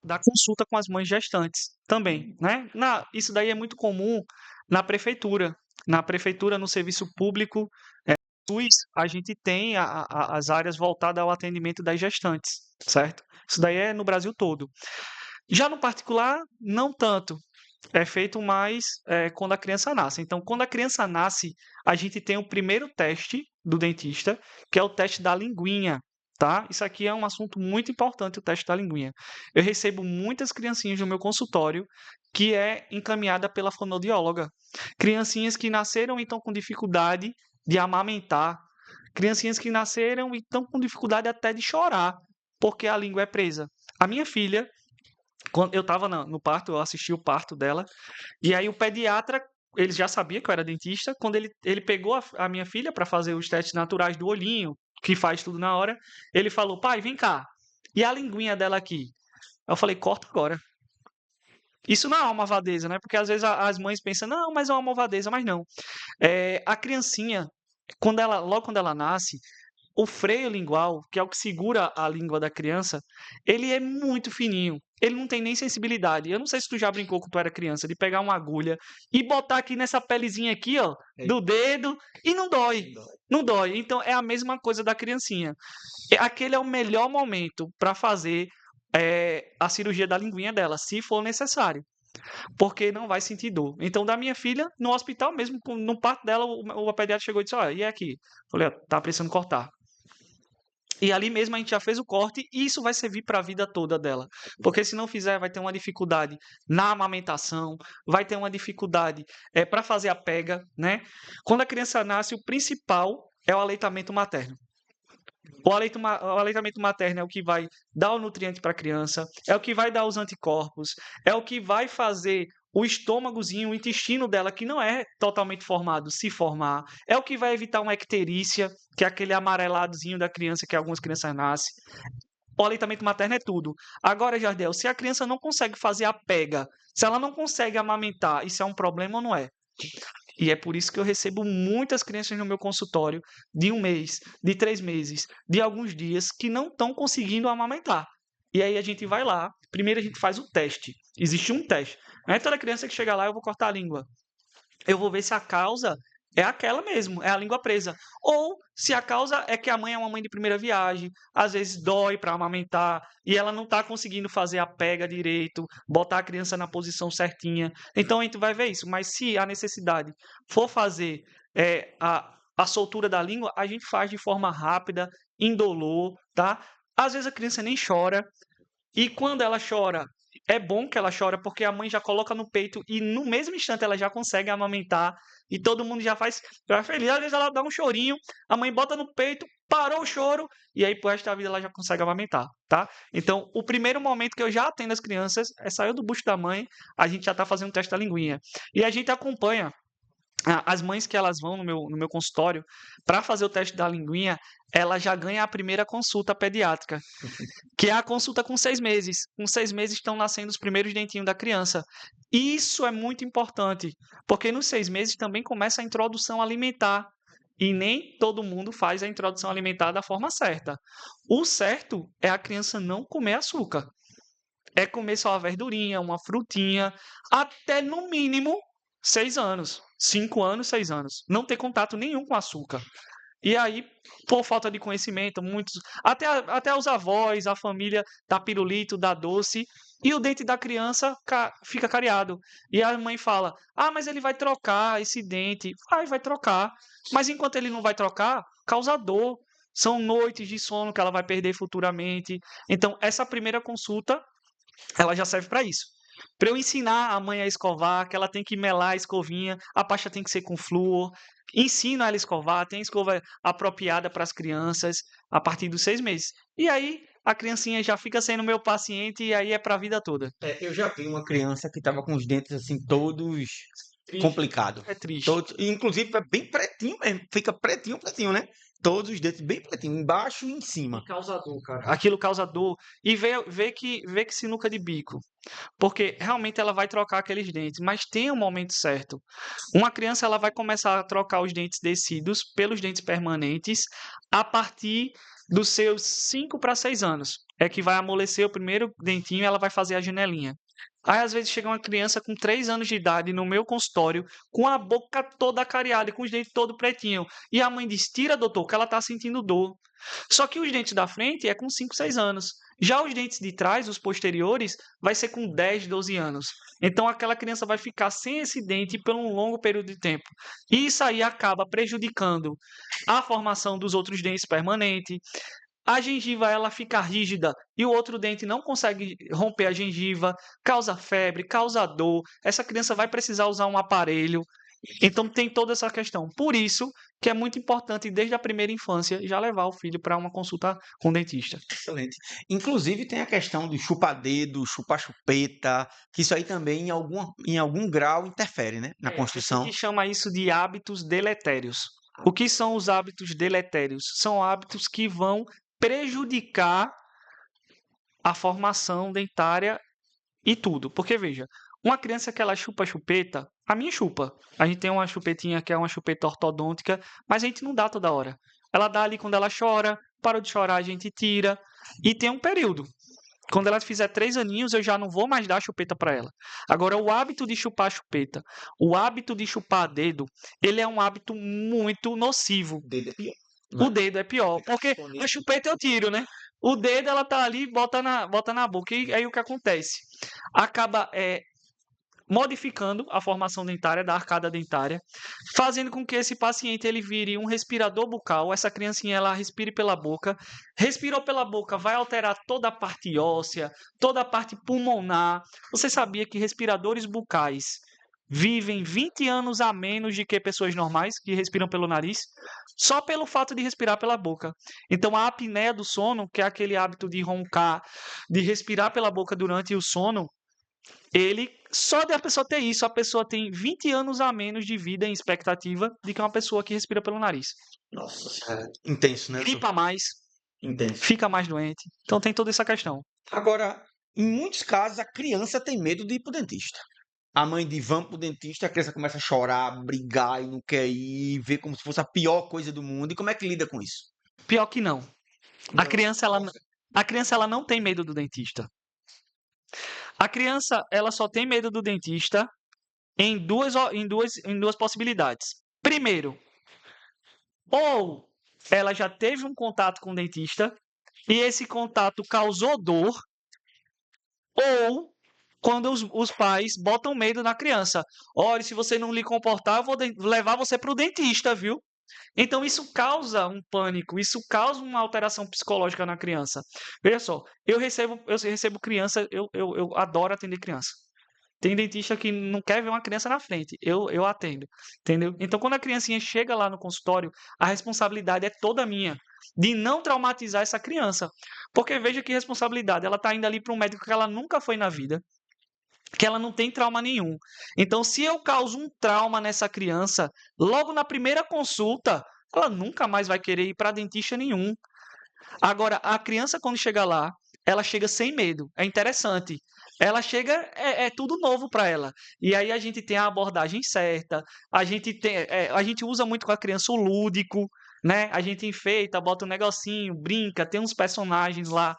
da consulta com as mães gestantes também, né? Isso daí é muito comum na prefeitura. Na prefeitura, no serviço público, SUS, a gente tem as áreas voltadas ao atendimento das gestantes, certo? Isso daí é no Brasil todo. Já no particular, não tanto. É feito mais quando a criança nasce. Então, quando a criança nasce, a gente tem o primeiro teste do dentista, que é o teste da linguinha, tá? Isso aqui é um assunto muito importante, o teste da linguinha. Eu recebo muitas criancinhas no meu consultório que é encaminhada pela fonoaudióloga. Criancinhas que nasceram e estão com dificuldade de amamentar. Criancinhas que nasceram e estão com dificuldade até de chorar, porque a língua é presa. A minha filha, quando eu estava no parto, eu assisti o parto dela, e aí o pediatra, ele já sabia que eu era dentista, quando ele pegou a minha filha para fazer os testes naturais do olhinho, que faz tudo na hora, ele falou, pai, vem cá, e a linguinha dela aqui? Eu falei, corta agora. Isso não é uma malvadeza, né? Porque às vezes as mães pensam, não, mas é uma malvadeza, mas não. A criancinha, logo quando ela nasce, o freio lingual, que é o que segura a língua da criança, ele é muito fininho. Ele não tem nem sensibilidade. Eu não sei se tu já brincou quando tu era criança, de pegar uma agulha e botar aqui nessa pelezinha aqui, ó, do dedo, e não dói. Não dói. Então é a mesma coisa da criancinha. Aquele é o melhor momento para fazer a cirurgia da linguinha dela, se for necessário, porque não vai sentir dor. Então, da minha filha, no hospital mesmo, no parto dela, o pediatra chegou e disse: Olha, e aqui? Falei: Tá precisando cortar. E ali mesmo a gente já fez o corte e isso vai servir para a vida toda dela. Porque se não fizer, vai ter uma dificuldade na amamentação, vai ter uma dificuldade para fazer a pega, né? Quando a criança nasce, o principal é o aleitamento materno. O aleitamento materno é o que vai dar o nutriente para a criança, é o que vai dar os anticorpos, é o que vai fazer o estômagozinho, o intestino dela, que não é totalmente formado, se formar. É o que vai evitar uma icterícia, que é aquele amareladozinho da criança que algumas crianças nascem. O aleitamento materno é tudo. Agora, Jardel, se a criança não consegue fazer a pega, se ela não consegue amamentar, isso é um problema ou não é? E é por isso que eu recebo muitas crianças no meu consultório de 1 mês, de 3 meses, de alguns dias que não estão conseguindo amamentar. E aí a gente vai lá, primeiro a gente faz o teste. Existe um teste. Não é toda criança que chega lá, eu vou cortar a língua. Eu vou ver se a causa é aquela mesmo, é a língua presa. Ou se a causa é que a mãe é uma mãe de primeira viagem, às vezes dói para amamentar e ela não está conseguindo fazer a pega direito, botar a criança na posição certinha. Então a gente vai ver isso. Mas se a necessidade for fazer a soltura da língua, a gente faz de forma rápida, indolor, tá? Às vezes a criança nem chora. E quando ela chora, é bom que ela chora, porque a mãe já coloca no peito e no mesmo instante ela já consegue amamentar e todo mundo já já feliz. Às vezes ela dá um chorinho, a mãe bota no peito, parou o choro e aí pro resto da vida ela já consegue amamentar, tá? Então, o primeiro momento que eu já atendo as crianças é sair do bucho da mãe, a gente já tá fazendo o teste da linguinha. E a gente acompanha as mães que elas vão no meu consultório para fazer o teste da linguinha, ela já ganha a primeira consulta pediátrica, que é a consulta com 6 meses. Com 6 meses estão nascendo os primeiros dentinhos da criança. Isso é muito importante, porque nos 6 meses também começa a introdução alimentar. E nem todo mundo faz a introdução alimentar da forma certa. O certo é a criança não comer açúcar. É comer só a verdurinha, uma frutinha, até no mínimo 6 anos. 5 anos, 6 anos. Não ter contato nenhum com açúcar. E aí, por falta de conhecimento, muitos, até os avós, a família dá pirulito, dá doce, e o dente da criança fica cariado. E a mãe fala: ah, mas ele vai trocar esse dente. Vai trocar. Mas enquanto ele não vai trocar, causa dor. São noites de sono que ela vai perder futuramente. Então, essa primeira consulta, ela já serve para isso. Para eu ensinar a mãe a escovar, que ela tem que melar a escovinha, a pasta tem que ser com flúor. Ensino ela a escovar, tem escova apropriada para as crianças a partir dos 6 meses. E aí a criancinha já fica sendo meu paciente e aí é para a vida toda. Eu já vi uma criança que tava com os dentes assim todos complicados. É triste. Todos, inclusive é bem pretinho mesmo, fica pretinho, pretinho, né? Todos os dentes bem pretinho, embaixo e em cima. Causa dor, cara. Aquilo causa dor. E vê que sinuca de bico. Porque realmente ela vai trocar aqueles dentes, mas tem um momento certo. Uma criança ela vai começar a trocar os dentes descidos pelos dentes permanentes a partir dos seus 5 para 6 anos. É que vai amolecer o primeiro dentinho e ela vai fazer a janelinha. Aí, às vezes, chega uma criança com 3 anos de idade no meu consultório, com a boca toda cariada e com os dentes todo pretinho. E a mãe diz: tira, doutor, que ela está sentindo dor. Só que os dentes da frente é com 5, 6 anos. Já os dentes de trás, os posteriores, vai ser com 10, 12 anos. Então aquela criança vai ficar sem esse dente por um longo período de tempo. E isso aí acaba prejudicando a formação dos outros dentes permanentes. A gengiva ela fica rígida e o outro dente não consegue romper a gengiva, causa febre, causa dor. Essa criança vai precisar usar um aparelho. Então tem toda essa questão. Por isso que é muito importante, desde a primeira infância, já levar o filho para uma consulta com o dentista. Excelente. Inclusive tem a questão do chupa-dedo, chupa-chupeta, que isso aí também em algum grau interfere, né? Na A construção. gente chama isso de hábitos deletérios. O que são os hábitos deletérios? São hábitos que vão prejudicar a formação dentária e tudo. Porque, veja, uma criança que ela chupa chupeta, a minha chupa. A gente tem uma chupetinha que é uma chupeta ortodôntica, mas a gente não dá toda hora. Ela dá ali quando ela chora, parou de chorar, a gente tira. E tem um período. Quando ela fizer 3 aninhos, eu já não vou mais dar chupeta para ela. Agora, o hábito de chupar chupeta, o hábito de chupar dedo, ele é um hábito muito nocivo. O dedo é pior. O dedo é pior, porque a chupeta eu tiro, né? O dedo, ela tá ali, bota na boca. E aí o que acontece? Acaba modificando a formação dentária, da arcada dentária, fazendo com que esse paciente ele vire um respirador bucal. Essa criancinha ela respire pela boca. Respirou pela boca, vai alterar toda a parte óssea, toda a parte pulmonar. Você sabia que respiradores bucais vivem 20 anos a menos de que pessoas normais que respiram pelo nariz, só pelo fato de respirar pela boca. Então, a apneia do sono, que é aquele hábito de roncar, de respirar pela boca durante o sono, só de a pessoa ter isso, a pessoa tem 20 anos a menos de vida em expectativa do que uma pessoa que respira pelo nariz. Nossa senhora. Intenso, né? Gripa mais, Intenso. fica mais doente. Então, tem toda essa questão. Agora, em muitos casos, a criança tem medo de ir pro dentista. A mãe diz, vamos pro dentista, a criança começa a chorar, brigar e não quer ir, vê como se fosse a pior coisa do mundo. E como é que lida com isso? Pior que não. A criança ela não tem medo do dentista. A criança ela só tem medo do dentista em duas possibilidades. Primeiro, ou ela já teve um contato com o dentista e esse contato causou dor, ou quando os pais botam medo na criança. Olha, se você não lhe comportar, eu vou levar você para o dentista, viu? Então, isso causa um pânico, isso causa uma alteração psicológica na criança. Veja só, eu recebo criança, eu adoro atender criança. Tem dentista que não quer ver uma criança na frente, eu atendo, entendeu? Então, quando a criancinha chega lá no consultório, a responsabilidade é toda minha, de não traumatizar essa criança. Porque veja que responsabilidade, ela está indo ali para um médico que ela nunca foi na vida, que ela não tem trauma nenhum. Então, se eu causo um trauma nessa criança, logo na primeira consulta, ela nunca mais vai querer ir para dentista nenhum. Agora, a criança, quando chega lá, ela chega sem medo. É interessante. Ela chega, é tudo novo para ela. E aí a gente tem a abordagem certa, a gente usa muito com a criança o lúdico, né? A gente enfeita, bota um negocinho, brinca, tem uns personagens lá.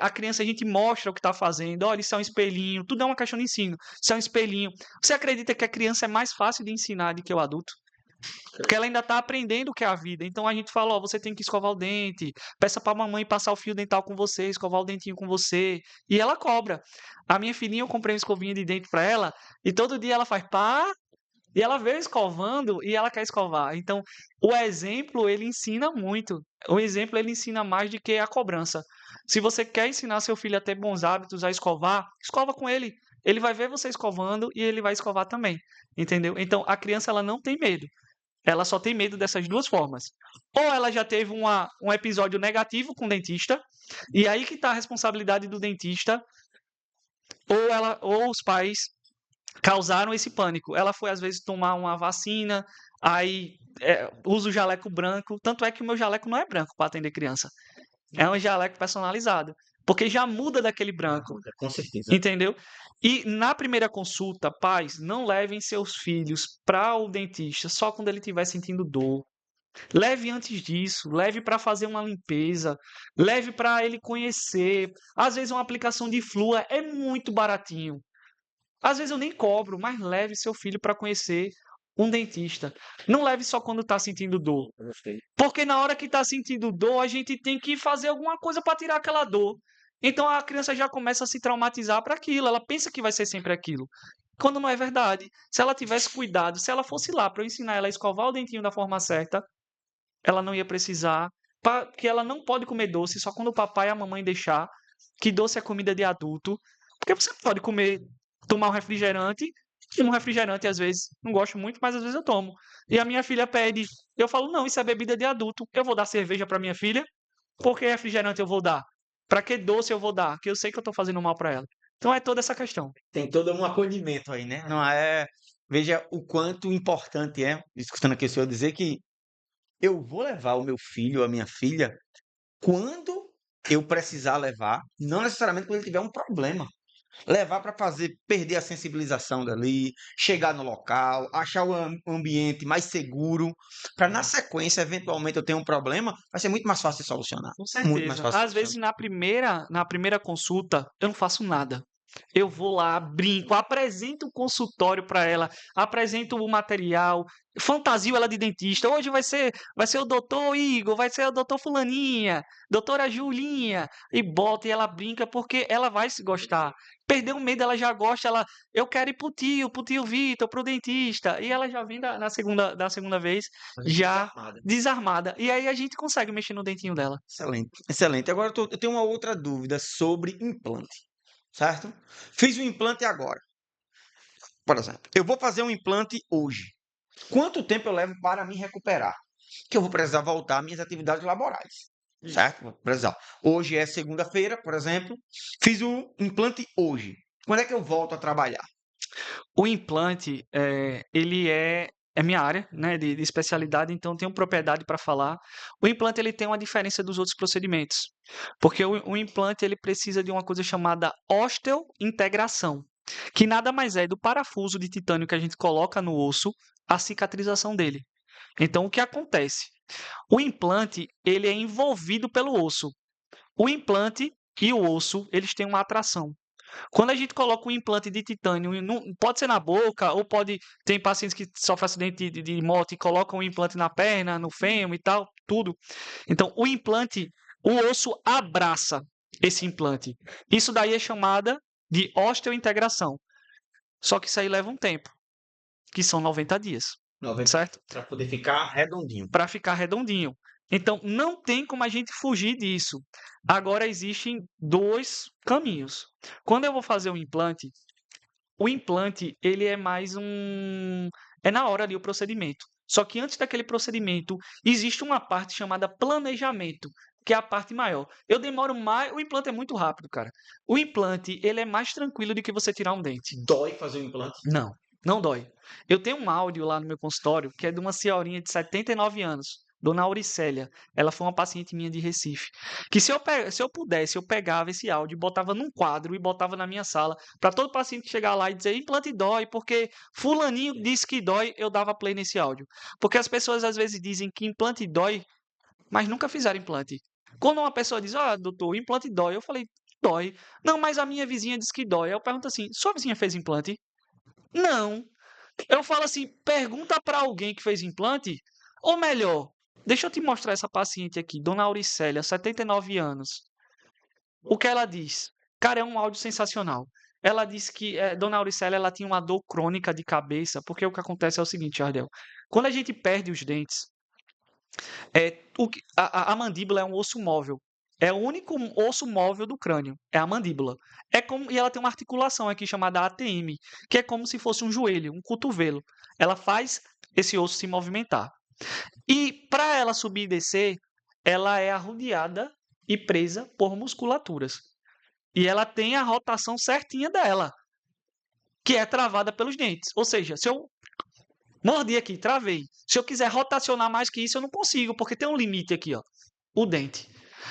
A criança, a gente mostra o que está fazendo. Olha, isso é um espelhinho. Tudo é uma questão de ensino. Isso é um espelhinho. Você acredita que a criança é mais fácil de ensinar do que o adulto? Porque ela ainda está aprendendo o que é a vida. Então a gente fala, ó, você tem que escovar o dente, peça para a mamãe passar o fio dental com você, escovar o dentinho com você, e ela cobra. A minha filhinha, eu comprei uma escovinha de dente para ela, e todo dia ela faz pá, e ela vê eu escovando e ela quer escovar. Então, o exemplo, ele ensina muito. O exemplo, ele ensina mais do que a cobrança. Se você quer ensinar seu filho a ter bons hábitos, a escovar, escova com ele. Ele vai ver você escovando e ele vai escovar também, entendeu? Então, a criança, ela não tem medo. Ela só tem medo dessas duas formas. Ou ela já teve um episódio negativo com o dentista, e aí que está a responsabilidade do dentista, ou os pais causaram esse pânico. Ela foi, às vezes, tomar uma vacina, aí usa o jaleco branco. Tanto é que o meu jaleco não é branco para atender criança. É um jaleco personalizado. Porque já muda daquele branco. Com certeza. Entendeu? E na primeira consulta, pais, não levem seus filhos para o dentista só quando ele estiver sentindo dor. Leve antes disso, leve para fazer uma limpeza, leve para ele conhecer. Às vezes uma aplicação de flúor é muito baratinho. Às vezes eu nem cobro, mas leve seu filho para conhecer um dentista. Não leve só quando está sentindo dor. Porque na hora que está sentindo dor, a gente tem que fazer alguma coisa para tirar aquela dor. Então a criança já começa a se traumatizar para aquilo. Ela pensa que vai ser sempre aquilo. Quando não é verdade. Se ela tivesse cuidado, se ela fosse lá para eu ensinar ela a escovar o dentinho da forma certa, ela não ia precisar. Porque ela não pode comer doce só quando o papai e a mamãe deixar. Que doce é comida de adulto. Porque você pode tomar um refrigerante. Tomo um refrigerante às vezes. Não gosto muito, mas às vezes eu tomo. E a minha filha pede. Eu falo, não, isso é bebida de adulto. Eu vou dar cerveja para minha filha. Por que refrigerante eu vou dar? Para que doce eu vou dar? Que eu sei que eu estou fazendo mal para ela. Então é toda essa questão. Tem todo um acolhimento aí, né? Não é. Veja o quanto importante é, escutando aqui o senhor dizer que eu vou levar o meu filho, a minha filha, quando eu precisar levar, não necessariamente quando ele tiver um problema. Levar para fazer perder a sensibilização dali, chegar no local, achar o ambiente mais seguro, para na sequência, eventualmente, eu tenho um problema, vai ser muito mais fácil de solucionar. Com Muito mais certeza. fácil de Às vezes, solucionar. na primeira consulta, eu não faço nada. Eu vou lá, brinco, apresento o consultório para ela, apresento o material, fantasio ela de dentista. Hoje vai ser o doutor Igor, vai ser o doutor Fulaninha, doutora Julinha, e bota e ela brinca porque ela vai se gostar. Perdeu o medo, ela já gosta, eu quero ir pro tio Vitor, pro dentista. E ela já vem da segunda vez, Mas já desarmada. desarmada. E aí a gente consegue mexer no dentinho dela. Excelente, excelente. Agora eu tenho uma outra dúvida sobre implante, certo? Fiz o implante agora. Por exemplo, eu vou fazer um implante hoje. Quanto tempo eu levo para me recuperar? Que eu vou precisar voltar às minhas atividades laborais, certo? Vou precisar. Hoje é segunda-feira, por exemplo. Fiz o implante hoje. Quando é que eu volto a trabalhar? O implante, ele é minha área, né, de especialidade, então tenho propriedade para falar. O implante ele tem uma diferença dos outros procedimentos, porque o implante ele precisa de uma coisa chamada osteointegração, que nada mais é do parafuso de titânio que a gente coloca no osso, a cicatrização dele. Então, o que acontece? O implante ele é envolvido pelo osso. O implante e o osso eles têm uma atração. Quando a gente coloca um implante de titânio, pode ser na boca, ou pode. Tem pacientes que sofrem acidente de moto e colocam um implante na perna, no fêmur e tal, tudo. Então, o implante, o osso abraça esse implante. Isso daí é chamada de osteointegração. Só que isso aí leva um tempo, que são 90 dias, 90 certo? para poder ficar redondinho. Para ficar redondinho. Então, não tem como a gente fugir disso. Agora, existem dois caminhos. Quando eu vou fazer o implante, ele é mais um... É na hora ali o procedimento. Só que antes daquele procedimento, existe uma parte chamada planejamento, que é a parte maior. Eu demoro mais... O implante é muito rápido, cara. O implante, ele é mais tranquilo do que você tirar um dente. Dói fazer o implante? Não, não dói. Eu tenho um áudio lá no meu consultório que é de uma senhorinha de 79 anos, Dona Auricélia. Ela foi uma paciente minha de Recife. Que se eu pudesse, eu pegava esse áudio, botava num quadro e botava na minha sala, para todo paciente chegar lá e dizer implante dói, porque fulaninho disse que dói, eu dava play nesse áudio. Porque as pessoas às vezes dizem que implante dói, mas nunca fizeram implante. Quando uma pessoa diz, doutor, o implante dói, eu falei, dói. Não, mas a minha vizinha disse que dói. Aí eu pergunto assim, sua vizinha fez implante? Não. Eu falo assim, pergunta para alguém que fez implante, ou melhor, deixa eu te mostrar essa paciente aqui, Dona Auricélia, 79 anos. O que ela diz? Cara, é um áudio sensacional. Ela disse que Dona Auricélia ela tinha uma dor crônica de cabeça, porque o que acontece é o seguinte, Jardel. Quando a gente perde os dentes, a mandíbula é um osso móvel. É o único osso móvel do crânio, é a mandíbula. E ela tem uma articulação aqui chamada ATM, que é como se fosse um joelho, um cotovelo. Ela faz esse osso se movimentar. E para ela subir e descer, ela é arrodeada e presa por musculaturas. E ela tem a rotação certinha dela, que é travada pelos dentes. Ou seja, se eu mordi aqui, travei. Se eu quiser rotacionar mais que isso, eu não consigo, porque tem um limite aqui, ó, o dente.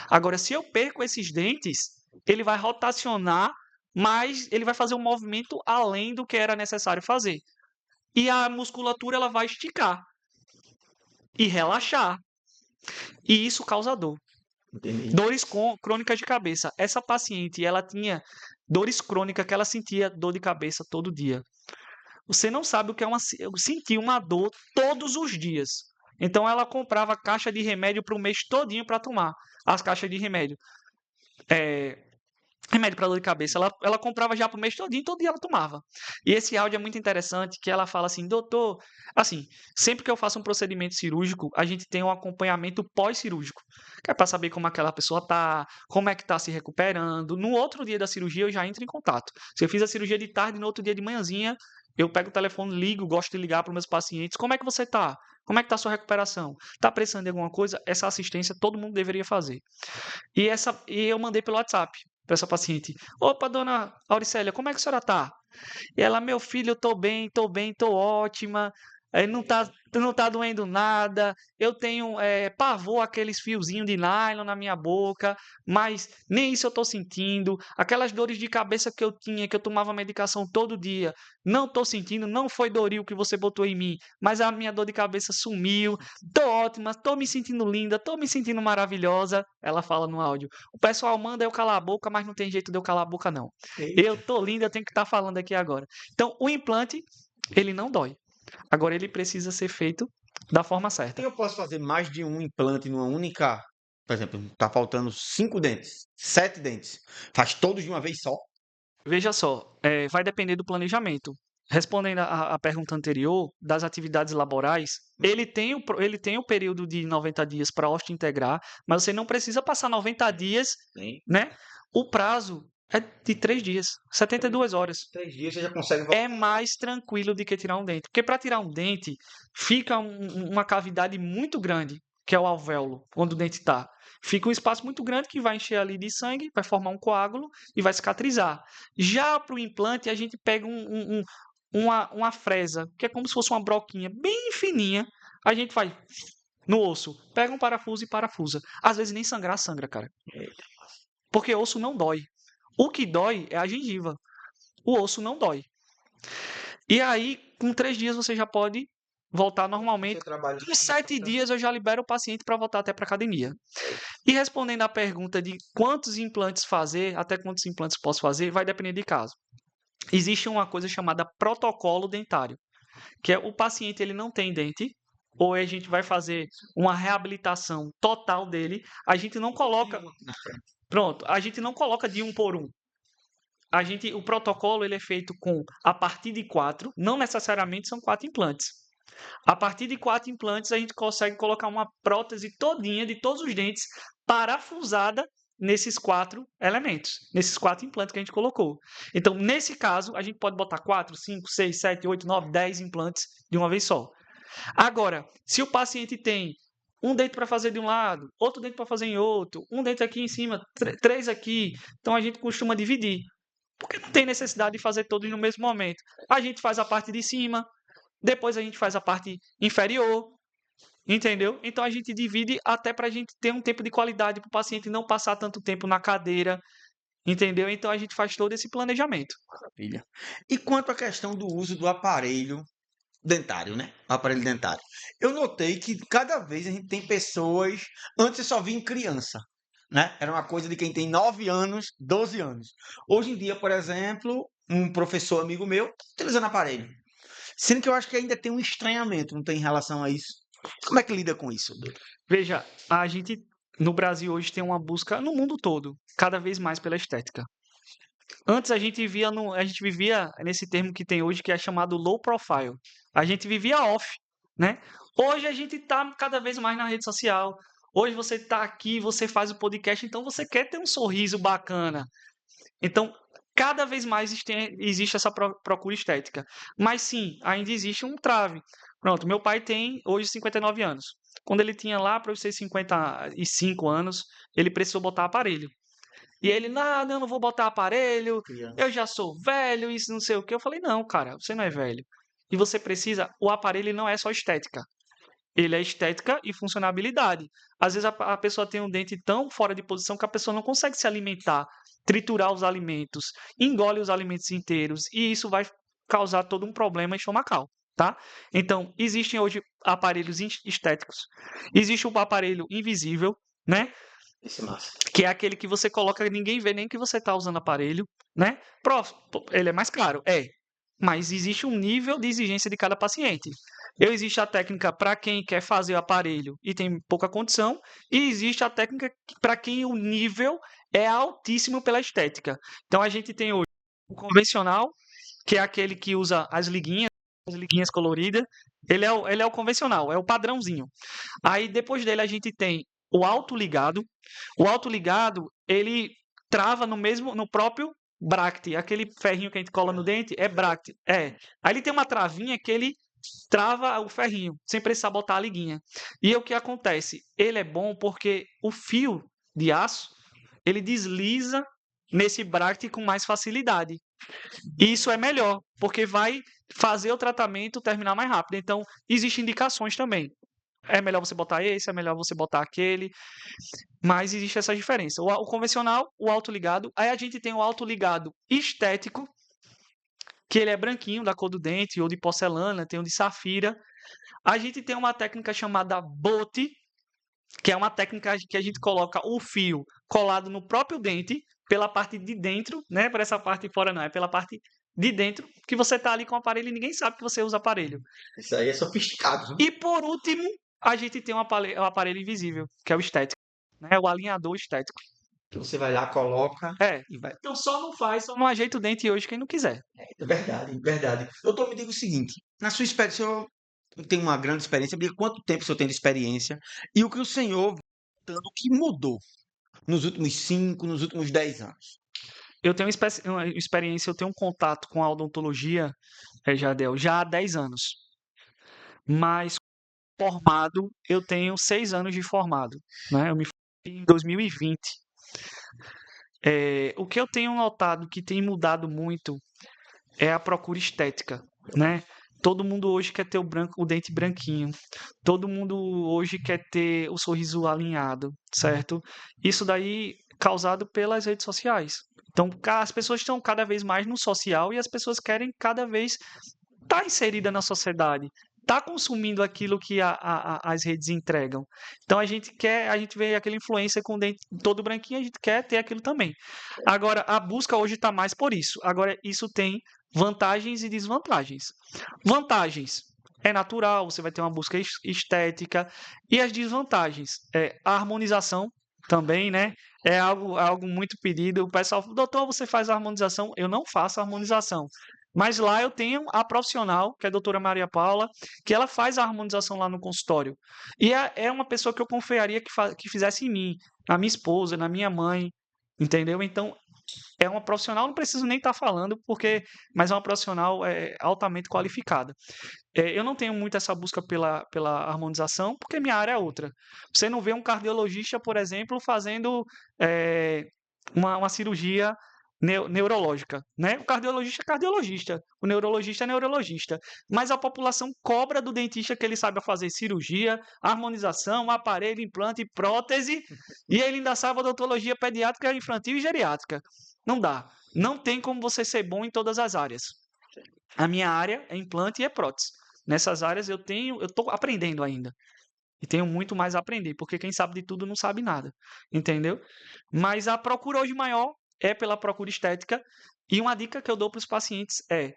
Agora, se eu perco esses dentes, ele vai rotacionar, mas ele vai fazer um movimento além do que era necessário fazer. E a musculatura ela vai esticar e relaxar. E isso causa dor. Entendi. Dores crônicas de cabeça. Essa paciente, ela tinha dores crônicas que ela sentia dor de cabeça todo dia. Você não sabe o que é sentir uma dor todos os dias. Então ela comprava caixa de remédio para o mês todinho para tomar. As caixas de remédio. Remédio para dor de cabeça. Ela comprava já para o mês todinho, todo dia ela tomava. E esse áudio é muito interessante, que ela fala assim, doutor, assim, sempre que eu faço um procedimento cirúrgico, a gente tem um acompanhamento pós-cirúrgico, que é para saber como aquela pessoa tá, como é que tá se recuperando. No outro dia da cirurgia, eu já entro em contato. Se eu fiz a cirurgia de tarde, no outro dia de manhãzinha, eu pego o telefone, ligo, gosto de ligar para os meus pacientes. Como é que você tá? Como é que tá a sua recuperação? Tá precisando de alguma coisa? Essa assistência todo mundo deveria fazer. E eu mandei pelo WhatsApp para essa paciente. Opa, dona Auricélia, como é que a senhora tá? E ela, meu filho, eu tô bem, tô ótima. Não tá doendo nada. Eu tenho pavor aqueles fiozinhos de nylon na minha boca, mas nem isso eu tô sentindo. Aquelas dores de cabeça que eu tinha, que eu tomava medicação todo dia, não tô sentindo. Não foi Doril que você botou em mim, mas a minha dor de cabeça sumiu. Tô ótima, tô me sentindo linda, tô me sentindo maravilhosa. Ela fala no áudio. O pessoal manda eu calar a boca, mas não tem jeito de eu calar a boca, não. Eu tô linda, eu tenho que estar falando aqui agora. Então, o implante, ele não dói. Agora ele precisa ser feito da forma E certa. eu posso fazer mais de um implante numa única. Por exemplo, tá faltando 5 dentes, 7 dentes. Faz todos de uma vez só? Veja só, vai depender do planejamento. Respondendo a pergunta anterior, das atividades laborais, ele tem o período de 90 dias para osteointegrar, mas você não precisa passar 90 dias, Sim. né? O prazo é de 3 dias, 72 horas. 3 dias você já consegue. É mais tranquilo do que tirar um dente. Porque para tirar um dente, fica uma cavidade muito grande, que é o alvéolo, onde o dente está. Fica um espaço muito grande que vai encher ali de sangue, vai formar um coágulo e vai cicatrizar. Já para o implante, a gente pega uma fresa, que é como se fosse uma broquinha bem fininha. A gente vai no osso, pega um parafuso e parafusa. Às vezes nem sangrar, sangra, cara. Porque osso não dói. O que dói é a gengiva. O osso não dói. E aí, com 3 dias, você já pode voltar Você normalmente. trabalha Em 7 dias eu já libero o paciente para voltar até para academia. E respondendo à pergunta de quantos implantes fazer, até quantos implantes posso fazer, vai depender de caso. Existe uma coisa chamada protocolo dentário, que é o paciente ele não tem dente, ou a gente vai fazer uma reabilitação total dele, a gente não coloca, pronto, a gente não coloca de 1 por 1. O protocolo ele é feito com a partir de 4, não necessariamente são 4 implantes. A partir de 4 implantes, a gente consegue colocar uma prótese todinha de todos os dentes parafusada nesses 4 elementos, nesses 4 implantes que a gente colocou. Então, nesse caso, a gente pode botar 4, 5, 6, 7, 8, 9, 10 implantes de uma vez só. Agora, se o paciente tem um dente para fazer de um lado, outro dente para fazer em outro, um dente aqui em cima, 3 aqui, então a gente costuma dividir. Porque não tem necessidade de fazer todos no mesmo momento. A gente faz a parte de cima, depois a gente faz a parte inferior, entendeu? Então a gente divide até para a gente ter um tempo de qualidade para o paciente não passar tanto tempo na cadeira, entendeu? Então a gente faz todo esse planejamento. Maravilha. E quanto à questão do uso do aparelho dentário, né? O aparelho dentário. Eu notei que cada vez a gente tem pessoas. Antes eu só via em criança, né? Era uma coisa de quem tem 9 anos, 12 anos. Hoje em dia, por exemplo, um professor amigo meu tá utilizando aparelho. Sendo que eu acho que ainda tem um estranhamento, não tem em relação a isso. Como é que lida com isso, doutor? Veja, a gente no Brasil hoje tem uma busca no mundo todo, cada vez mais pela estética. Antes a gente vivia nesse termo que tem hoje que é chamado low profile. A gente vivia off, né? Hoje a gente está cada vez mais na rede social. Hoje você está aqui, você faz o podcast, então você quer ter um sorriso bacana. Então, cada vez mais existe essa procura estética. Mas sim, ainda existe um trave. Pronto, meu pai tem hoje 59 anos. Quando ele tinha lá para os seus 55 anos, ele precisou botar aparelho. E ele, não, eu não vou botar aparelho, eu já sou velho, isso não sei o que. Eu falei, não, cara, você não é velho. E você precisa, o aparelho não é só estética. Ele é estética e funcionabilidade. Às vezes a pessoa tem um dente tão fora de posição que a pessoa não consegue se alimentar, triturar os alimentos, engole os alimentos inteiros, e isso vai causar todo um problema estomacal, tá? Então, existem hoje aparelhos estéticos. Existe o aparelho invisível, né? Isso é massa. Que é aquele que você coloca, ninguém vê nem que você está usando aparelho, né? Ele é mais caro, mas existe um nível de exigência de cada paciente. Existe a técnica para quem quer fazer o aparelho e tem pouca condição, e existe a técnica para quem o nível é altíssimo pela estética. Então a gente tem hoje o convencional, que é aquele que usa as liguinhas coloridas. Ele é o convencional, é o padrãozinho. Aí depois dele a gente tem o autoligado. O autoligado, ele trava no próprio bracte. Aquele ferrinho que a gente cola no dente é bracte. É. Aí ele tem uma travinha que ele trava o ferrinho, sem precisar botar a liguinha. E o que acontece? Ele é bom porque o fio de aço, ele desliza nesse bracte com mais facilidade. E isso é melhor, porque vai fazer o tratamento terminar mais rápido. Então, existem indicações também. É melhor você botar esse, é melhor você botar aquele, mas existe essa diferença. O convencional, o autoligado, aí a gente tem o autoligado estético, que ele é branquinho, da cor do dente, ou de porcelana, tem o de safira. A gente tem uma técnica chamada bote, que é uma técnica que a gente coloca o fio colado no próprio dente, pela parte de dentro, né? Por essa parte de fora não, é pela parte de dentro, que você tá ali com o aparelho e ninguém sabe que você usa aparelho. Isso aí é sofisticado, viu? E por último, a gente tem o aparelho invisível, que é o estético, né? O alinhador estético. Que você vai lá, coloca É. e vai. Então só não ajeita o dente hoje quem não quiser. É verdade, verdade. Doutor, me diga o seguinte: na sua experiência, o senhor tem uma grande experiência, me diga quanto tempo o senhor tem de experiência e o que o senhor tanto que mudou nos últimos 5, nos últimos 10 anos. Eu tenho uma experiência, eu tenho um contato com a odontologia, Jardel, já há 10 anos. Mas formado, eu tenho 6 anos de formado, né? Eu me formei em 2020. O que eu tenho notado que tem mudado muito é a procura estética, né? Todo mundo hoje quer ter o dente branquinho. Todo mundo hoje quer ter o sorriso alinhado, certo? Isso daí causado pelas redes sociais. Então, as pessoas estão cada vez mais no social e as pessoas querem cada vez estar inserida na sociedade. está consumindo aquilo que as redes entregam. Então a gente vê aquele influencer com o dente todo branquinho, a gente quer ter aquilo também. Agora, a busca hoje está mais por isso. Agora, isso tem vantagens e desvantagens. Vantagens. É natural, você vai ter uma busca estética. E as desvantagens? A harmonização também, né? É algo muito pedido. O pessoal, doutor, você faz a harmonização? Eu não faço a harmonização. Mas lá eu tenho a profissional, que é a doutora Maria Paula, que ela faz a harmonização lá no consultório. E é uma pessoa que eu confiaria que fizesse em mim, na minha esposa, na minha mãe, entendeu? Então, é uma profissional, não preciso nem estar falando, mas é uma profissional altamente qualificada. Eu não tenho muito essa busca pela harmonização, porque minha área é outra. Você não vê um cardiologista, por exemplo, fazendo uma cirurgia neurológica, né? O cardiologista é cardiologista, o neurologista é neurologista, mas a população cobra do dentista que ele saiba fazer cirurgia, harmonização, aparelho, implante, prótese, e ele ainda sabe odontologia pediátrica, infantil e geriátrica. Não dá. Não tem como você ser bom em todas as áreas. A minha área é implante e é prótese. Nessas áreas eu estou aprendendo ainda. E tenho muito mais a aprender, porque quem sabe de tudo não sabe nada. Entendeu? Mas a procura hoje maior é pela procura estética. E uma dica que eu dou para os pacientes é: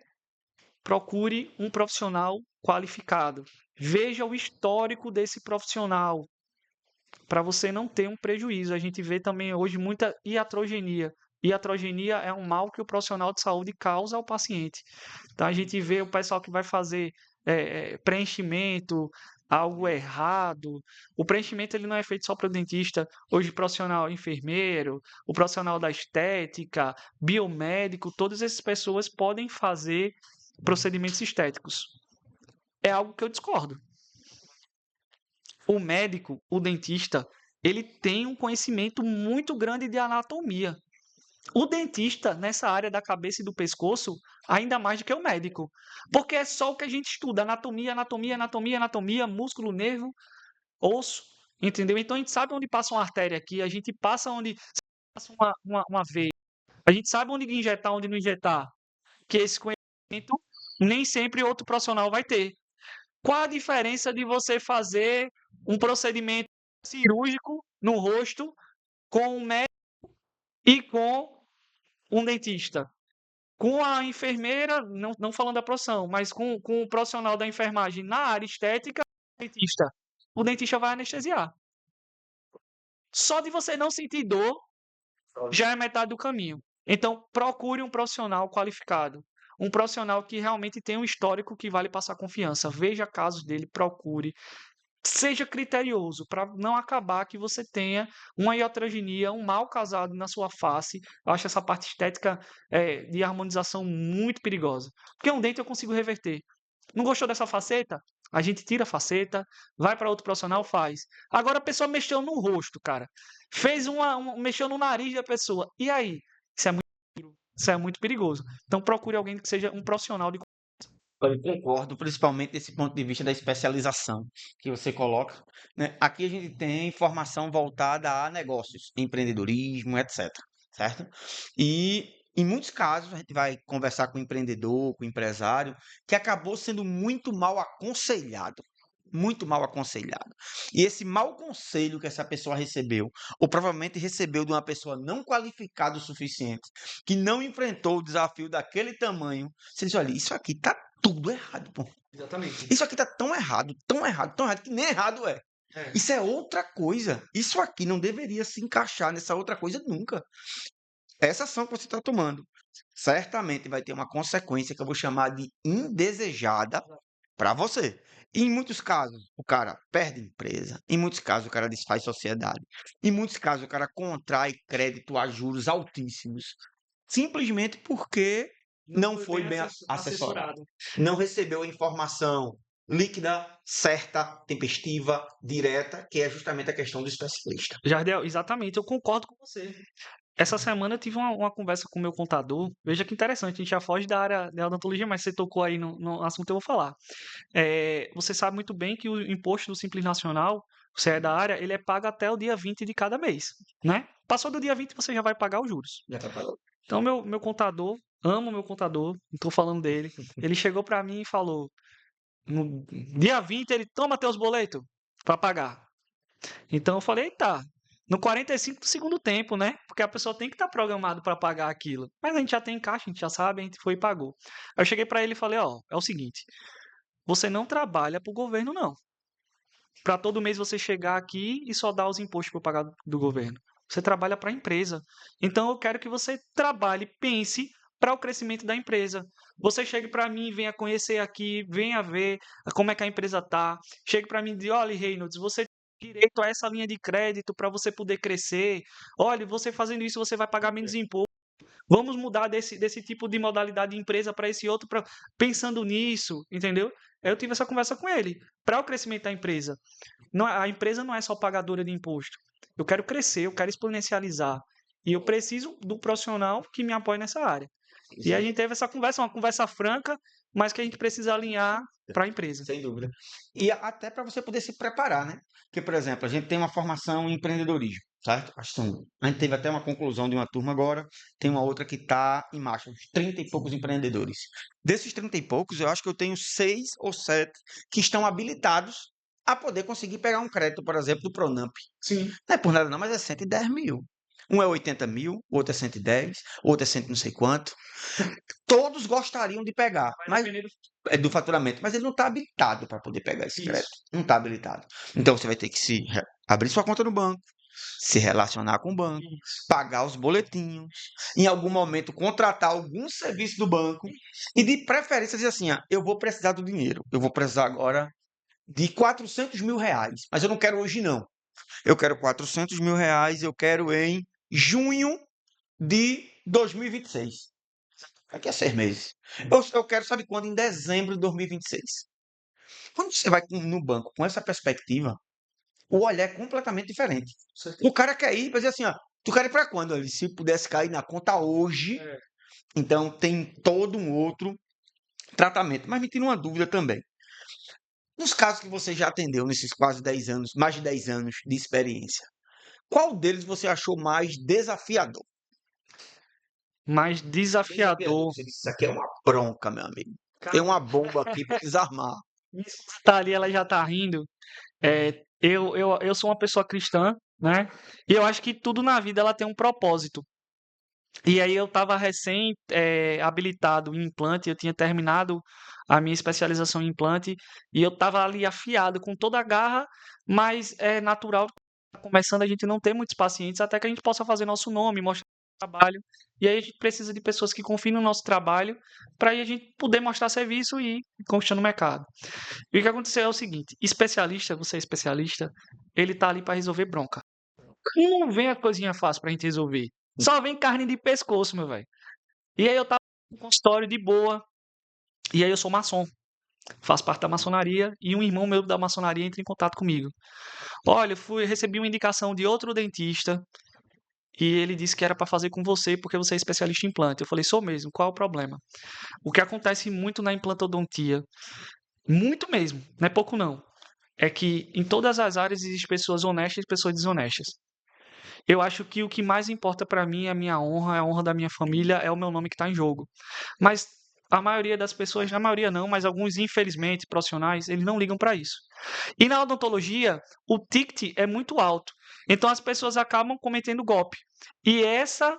procure um profissional qualificado. Veja o histórico desse profissional, para você não ter um prejuízo. A gente vê também hoje muita iatrogenia. Iatrogenia é um mal que o profissional de saúde causa ao paciente. Então a gente vê o pessoal que vai fazer preenchimento, algo errado. O preenchimento ele não é feito só para o dentista. Hoje, o profissional enfermeiro, o profissional da estética, biomédico, todas essas pessoas podem fazer procedimentos estéticos. É algo que eu discordo. O médico, o dentista, ele tem um conhecimento muito grande de anatomia. O dentista, nessa área da cabeça e do pescoço, ainda mais do que o médico. Porque é só o que a gente estuda: anatomia, anatomia, anatomia, anatomia, músculo, nervo, osso. Entendeu? Então a gente sabe onde passa uma artéria aqui, a gente passa onde passa uma veia, a gente sabe onde injetar, onde não injetar. Que esse conhecimento nem sempre outro profissional vai ter. Qual a diferença de você fazer um procedimento cirúrgico no rosto com um médico e com um dentista? Com a enfermeira, não falando da profissão, mas com o profissional da enfermagem na área estética, o dentista vai anestesiar. Só de você não sentir dor, já é metade do caminho. Então, procure um profissional qualificado. Um profissional que realmente tem um histórico que vale passar confiança. Veja casos dele, procure. Seja criterioso, para não acabar que você tenha uma iatrogenia, um mal casado na sua face. Eu acho essa parte estética de harmonização muito perigosa. Porque um dente eu consigo reverter. Não gostou dessa faceta? A gente tira a faceta, vai para outro profissional, faz. Agora a pessoa mexeu no rosto, cara. Mexeu no nariz da pessoa. E aí? Isso é muito perigoso. Então procure alguém que seja um profissional de. Eu concordo, principalmente desse ponto de vista da especialização que você coloca, né? Aqui a gente tem formação voltada a negócios, empreendedorismo, etc. Certo? E em muitos casos a gente vai conversar com o empreendedor, com o empresário, que acabou sendo muito mal aconselhado. Muito mal aconselhado. E esse mau conselho que essa pessoa recebeu, ou provavelmente recebeu de uma pessoa não qualificada o suficiente, que não enfrentou o desafio daquele tamanho, você diz: olha, isso aqui tá tudo errado, pô. Exatamente. Isso aqui tá tão errado, tão errado, tão errado, que nem errado é. Isso é outra coisa. Isso aqui não deveria se encaixar nessa outra coisa nunca. Essa ação que você está tomando certamente vai ter uma consequência que eu vou chamar de indesejada para você. E em muitos casos, o cara perde empresa. Em muitos casos, o cara desfaz sociedade. Em muitos casos, o cara contrai crédito a juros altíssimos. Simplesmente porque não foi bem assessorado. Não recebeu a informação líquida, certa, tempestiva, direta, que é justamente a questão do especialista. Jardel, exatamente, eu concordo com você. Essa semana eu tive uma conversa com o meu contador. Veja que interessante, a gente já foge da área da odontologia, mas você tocou aí no assunto, eu vou falar. Você sabe muito bem que o imposto do Simples Nacional, você é da área, ele é pago até o dia 20 de cada mês, né? Passou do dia 20, você já vai pagar os juros. Já tá falando. Então, meu contador, amo meu contador, não estou falando dele, ele chegou para mim e falou: No dia 20 ele toma teus boletos para pagar. Então eu falei, tá. No 45 do segundo tempo, né? Porque a pessoa tem que estar programado para pagar aquilo. Mas a gente já tem em caixa, a gente já sabe, a gente foi e pagou. Aí eu cheguei para ele e falei, ó, é o seguinte, você não trabalha para o governo, não. Para todo mês você chegar aqui e só dar os impostos para pagar do governo. Você trabalha para a empresa. Então eu quero que você trabalhe, pense para o crescimento da empresa. Você chegue para mim, venha conhecer aqui, venha ver como é que a empresa tá. Chegue para mim e diga, olha, Reynolds, você tem direito a essa linha de crédito para você poder crescer. Olha, você fazendo isso, você vai pagar menos imposto. Vamos mudar desse tipo de modalidade de empresa para esse outro, pensando nisso, entendeu? Aí eu tive essa conversa com ele, para o crescimento da empresa. Não, a empresa não é só pagadora de imposto. Eu quero crescer, eu quero exponencializar. E eu preciso do profissional que me apoie nessa área. E a Sim, gente teve essa conversa, uma conversa franca, mas que a gente precisa alinhar para a empresa. sem dúvida. E até para você poder se preparar, né? Porque, por exemplo, a gente tem uma formação em empreendedorismo, certo? A gente teve até uma conclusão de uma turma agora, tem uma outra que está em marcha, uns 30 e poucos empreendedores. Desses 30 e poucos, eu acho que eu tenho 6 ou 7 que estão habilitados a poder conseguir pegar um crédito, por exemplo, do Pronamp. Sim. Não é por nada não, mas é 110 mil. Um é 80 mil, o outro é 110, o outro é 100 não sei quanto. Todos gostariam de pegar, Vai mas depender do... é do faturamento, mas ele não está habilitado para poder pegar esse crédito. Isso. Não está habilitado. Então você vai ter que abrir sua conta no banco, se relacionar com o banco, Isso. pagar os boletinhos, em algum momento contratar algum serviço do banco e de preferência dizer assim, eu vou precisar do dinheiro, eu vou precisar agora de 400 mil reais, mas eu não quero hoje não. Eu quero 400 mil reais, eu quero em junho de 2026. Daqui a 6 meses. Eu quero, sabe quando? Em dezembro de 2026. Quando você vai no banco com essa perspectiva, o olhar é completamente diferente. O cara quer ir para dizer assim, tu quer ir para quando? Ele, se pudesse cair na conta hoje, então tem todo um outro tratamento. Mas me tira uma dúvida também. Nos casos que você já atendeu nesses quase 10 anos, mais de 10 anos de experiência, qual deles você achou mais desafiador? Mais Desafiador. desafiador. Você disse, isso aqui é uma bronca, meu amigo. Tem Cara, uma bomba aqui para desarmar. minha esposa tá ali, ela já tá rindo. Eu sou uma pessoa cristã, né? E eu acho que tudo na vida ela tem um propósito. E aí eu estava recém habilitado em implante, eu tinha terminado a minha especialização em implante e eu estava ali afiado com toda a garra, mas é natural, tá começando a gente não ter muitos pacientes até que a gente possa fazer nosso nome, mostrar nosso trabalho. E aí a gente precisa de pessoas que confiem no nosso trabalho para aí a gente poder mostrar serviço e ir conquistando o mercado. E o que aconteceu é o seguinte, especialista, você é especialista, ele tá ali para resolver bronca. Não vem a coisinha fácil pra gente resolver. Só vem carne de pescoço, meu velho. E aí eu tava no consultório de boa. E aí eu sou maçom. Faço parte da maçonaria. E um irmão meu da maçonaria entra em contato comigo. Olha, recebi uma indicação de outro dentista. E ele disse que era para fazer com você porque você é especialista em implante. Eu falei, sou mesmo, qual é o problema? O que acontece muito na implantodontia, muito mesmo, não é pouco não, é que em todas as áreas existem pessoas honestas e pessoas desonestas. Eu acho que o que mais importa para mim é a minha honra, é a honra da minha família, é o meu nome que está em jogo. Mas a maioria das pessoas, na maioria não, mas alguns, infelizmente, profissionais, eles não ligam para isso. E na odontologia, o ticket é muito alto. Então as pessoas acabam cometendo golpe. E essa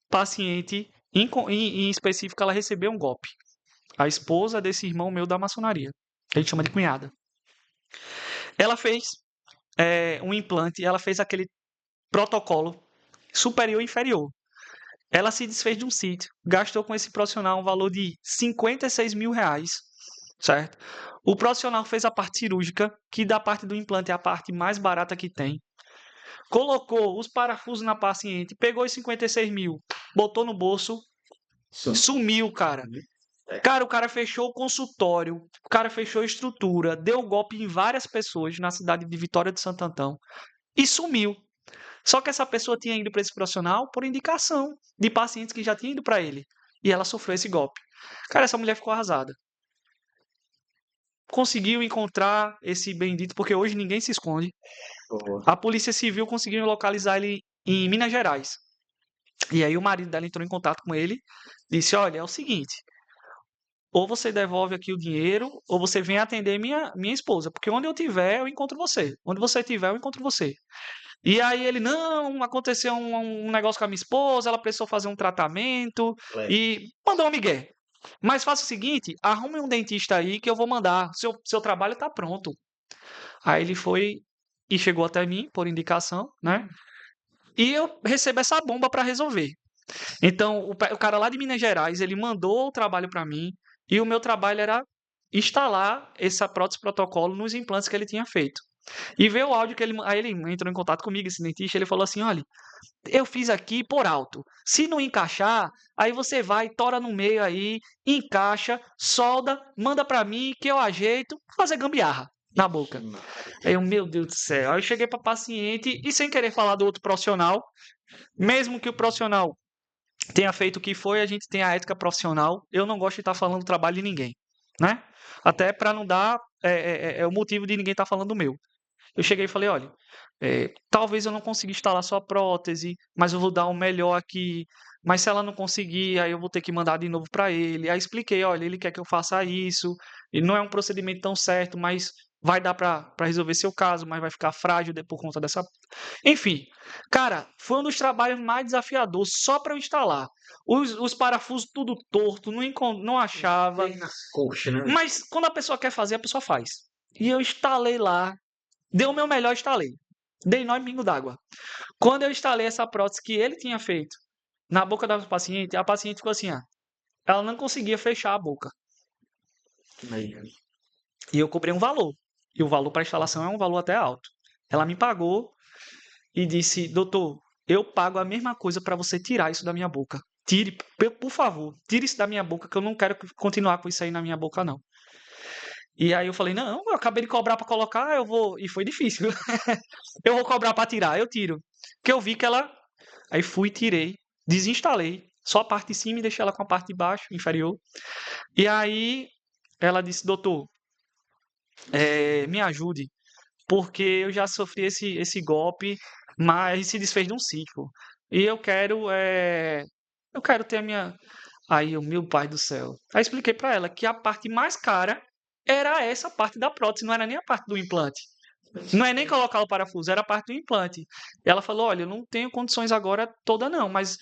paciente, em específico, ela recebeu um golpe. A esposa desse irmão meu da maçonaria. A gente chama de cunhada. Ela fez um implante, ela fez aquele protocolo superior e inferior. Ela se desfez de um sítio, gastou com esse profissional um valor de 56 mil reais, certo? O profissional fez a parte cirúrgica, que da parte do implante é a parte mais barata que tem. Colocou os parafusos na paciente, pegou os 56 mil, botou no bolso, sumiu, cara. Cara, o cara fechou o consultório, o cara fechou a estrutura, deu golpe em várias pessoas na cidade de Vitória de Santo Antão e sumiu. Só que essa pessoa tinha ido para esse profissional por indicação de pacientes que já tinham ido para ele. E ela sofreu esse golpe. Cara, essa mulher ficou arrasada. Conseguiu encontrar esse bendito, porque hoje ninguém se esconde. A Polícia Civil conseguiu localizar ele em Minas Gerais. E aí o marido dela entrou em contato com ele, disse: olha, é o seguinte, ou você devolve aqui o dinheiro, ou você vem atender minha esposa, porque onde eu tiver, eu encontro você. Onde você estiver, eu encontro você. E aí ele, não, aconteceu um negócio com a minha esposa, ela precisou fazer um tratamento e mandou um migué. Mas faça o seguinte, arrume um dentista aí que eu vou mandar, seu trabalho está pronto. Aí ele foi e chegou até mim, por indicação, né? E eu recebo essa bomba para resolver. Então, o cara lá de Minas Gerais, ele mandou o trabalho para mim e o meu trabalho era instalar essa prótese protocolo nos implantes que ele tinha feito. E veio o áudio que aí ele entrou em contato comigo, esse dentista, ele falou assim, olha, eu fiz aqui por alto. Se não encaixar, aí você vai, tora no meio aí, encaixa, solda, manda para mim que eu ajeito, fazer gambiarra na boca. Aí eu, meu Deus do céu. Aí eu cheguei para paciente e sem querer falar do outro profissional, mesmo que o profissional tenha feito o que foi, a gente tem a ética profissional. Eu não gosto de estar falando do trabalho de ninguém, né? Até para não dar o motivo de ninguém estar falando do meu. Eu cheguei e falei, olha, talvez eu não consiga instalar sua prótese, mas eu vou dar o melhor aqui. Mas se ela não conseguir, aí eu vou ter que mandar de novo para ele. Aí expliquei, olha, ele quer que eu faça isso. E não é um procedimento tão certo, mas vai dar para resolver seu caso, mas vai ficar frágil por conta dessa. Enfim, cara, foi um dos trabalhos mais desafiadores só para eu instalar. Os parafusos tudo torto, não achava. Nas coxas, né? Mas quando a pessoa quer fazer, a pessoa faz. E eu instalei lá, dei o meu melhor, instalei. Dei nó em pingo d'água. Quando eu instalei essa prótese que ele tinha feito na boca da paciente, a paciente ficou assim, ó. Ela não conseguia fechar a boca. E eu cobrei um valor. E o valor para instalação é um valor até alto. Ela me pagou e disse, doutor, eu pago a mesma coisa para você tirar isso da minha boca. Tire, por favor, tire isso da minha boca, que eu não quero continuar com isso aí na minha boca, não. E aí eu falei, não, eu acabei de cobrar para colocar, eu vou... E foi difícil. Eu vou cobrar para tirar, eu tiro. Porque eu vi que ela... Aí fui, tirei, desinstalei. Só a parte de cima e deixei ela com a parte de baixo, inferior. E aí ela disse, doutor, me ajude, porque eu já sofri esse golpe, mas se desfez de um ciclo. E eu quero ter a minha... Aí, o meu pai do céu. Aí expliquei para ela que a parte mais cara era essa parte da prótese, não era nem a parte do implante. Não é nem colocar o parafuso, era a parte do implante. E ela falou, olha, eu não tenho condições agora toda não, mas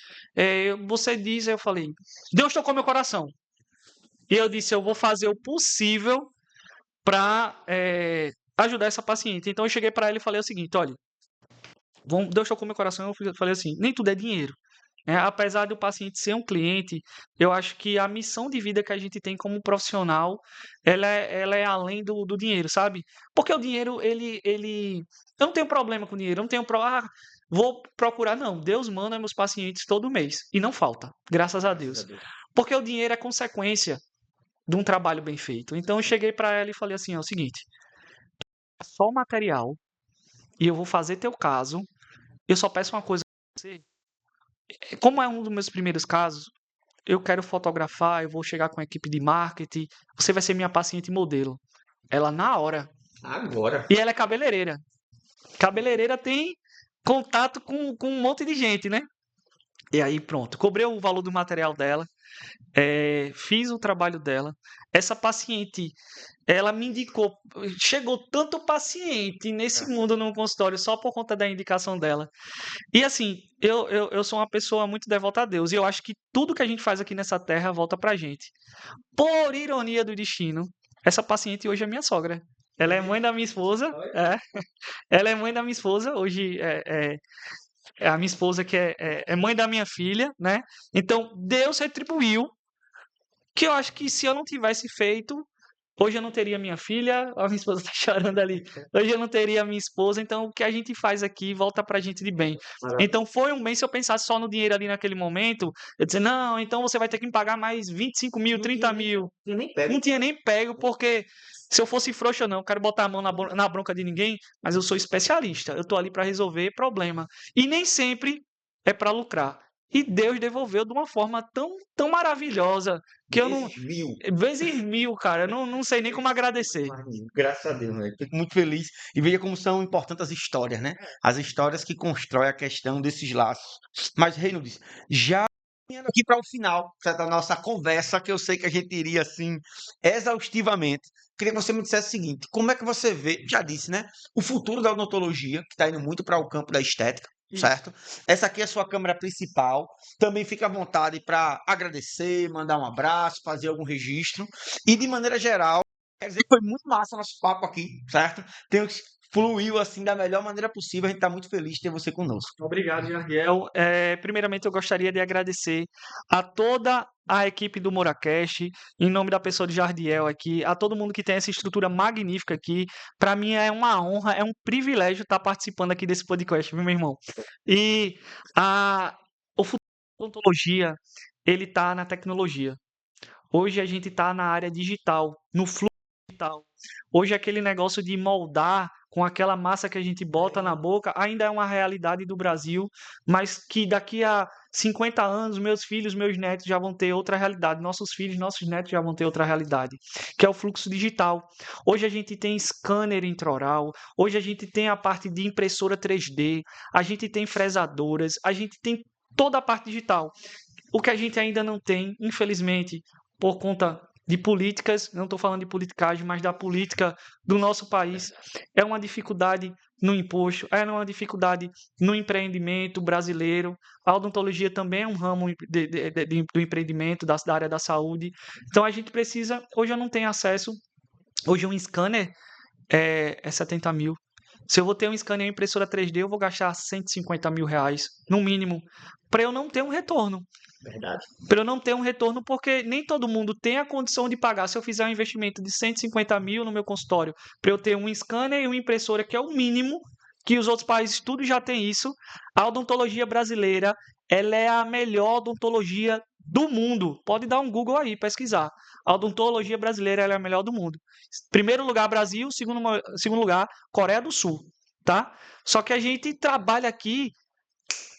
você diz, eu falei, Deus tocou meu coração. E eu disse, eu vou fazer o possível para ajudar essa paciente. Então eu cheguei para ela e falei o seguinte, olha, Deus tocou meu coração, eu falei assim, nem tudo é dinheiro. Apesar do paciente ser um cliente, eu acho que a missão de vida que a gente tem como profissional, ela é além do dinheiro, sabe? Porque o dinheiro, eu não tenho problema com dinheiro, eu não tenho problema, vou procurar, não. Deus manda meus pacientes todo mês, e não falta, graças a Deus. Porque o dinheiro é consequência de um trabalho bem feito. Então eu cheguei para ela e falei assim, é o seguinte, é só o material, e eu vou fazer teu caso, eu só peço uma coisa pra você, como é um dos meus primeiros casos, eu quero fotografar, eu vou chegar com a equipe de marketing, você vai ser minha paciente modelo. Ela na hora. Agora. E ela é cabeleireira. Cabeleireira tem contato com um monte de gente, né? E aí pronto, cobrei o valor do material dela, fiz o trabalho dela. Essa paciente, ela me indicou, chegou tanto paciente nesse mundo no consultório só por conta da indicação dela. E assim, eu sou uma pessoa muito devota a Deus. E eu acho que tudo que a gente faz aqui nessa terra volta pra gente. Por ironia do destino, essa paciente hoje é minha sogra. Ela é mãe da minha esposa. Ela é mãe da minha esposa. Hoje é a minha esposa que é mãe da minha filha, né? Então, Deus retribuiu. Que eu acho que se eu não tivesse feito, hoje eu não teria minha filha, a minha esposa tá chorando ali. Hoje eu não teria a minha esposa, então o que a gente faz aqui volta pra gente de bem. Então foi um bem, se eu pensasse só no dinheiro ali naquele momento, eu dizer, não, então você vai ter que me pagar mais 25 mil, 30 mil. Não tinha nem pego, porque se eu fosse frouxo, eu não quero botar a mão na bronca de ninguém, mas eu sou especialista, eu tô ali pra resolver problema. E nem sempre é pra lucrar. E Deus devolveu de uma forma tão maravilhosa que eu não. Vezes mil, cara. Eu não sei nem como agradecer. Graças a Deus, velho. Fico muito feliz. E veja como são importantes as histórias, né? As histórias que constroem a questão desses laços. Mas, Reynolds, já Caminhando aqui para o final, certo, da nossa conversa, que eu sei que a gente iria assim exaustivamente. Queria que você me dissesse o seguinte: como é que você vê, já disse, né, o futuro da odontologia, que está indo muito para o campo da estética, Isso. certo? Essa aqui é a sua câmera principal. Também fica à vontade para agradecer, mandar um abraço, fazer algum registro. E de maneira geral, quer dizer que foi muito massa nosso papo aqui, certo? Tenho fluiu assim da melhor maneira possível. A gente está muito feliz de ter você conosco. Obrigado, Jardiel. Primeiramente, eu gostaria de agradecer a toda a equipe do Moracast, em nome da pessoa de Jardiel aqui, a todo mundo que tem essa estrutura magnífica aqui. Para mim é uma honra, é um privilégio estar participando aqui desse podcast, viu, meu irmão? E o futuro da odontologia, ele está na tecnologia. Hoje a gente está na área digital, no fluxo digital. Hoje aquele negócio de moldar com aquela massa que a gente bota na boca ainda é uma realidade do Brasil, mas que daqui a 50 anos meus filhos, meus netos já vão ter outra realidade, nossos filhos, nossos netos já vão ter outra realidade, que é o fluxo digital. Hoje a gente tem scanner intraoral, hoje a gente tem a parte de impressora 3D, a gente tem fresadoras, a gente tem toda a parte digital. O que a gente ainda não tem, infelizmente, por conta de políticas, não estou falando de politicagem, mas da política do nosso país, é uma dificuldade no imposto, é uma dificuldade no empreendimento brasileiro. A odontologia também é um ramo do empreendimento, da área da saúde. Então a gente precisa, hoje eu não tenho acesso, hoje um scanner é 70 mil. Se eu vou ter um scanner e uma impressora 3D, eu vou gastar 150 mil reais, no mínimo, para eu não ter um retorno. Verdade. Para eu não ter um retorno, porque nem todo mundo tem a condição de pagar. Se eu fizer um investimento de 150 mil no meu consultório, para eu ter um scanner e uma impressora, que é o mínimo, que os outros países tudo já tem isso, a odontologia brasileira, ela é a melhor odontologia do mundo. Pode dar um Google aí, pesquisar. A odontologia brasileira ela é a melhor do mundo. Primeiro lugar, Brasil. Segundo lugar, Coreia do Sul. Tá? Só que a gente trabalha aqui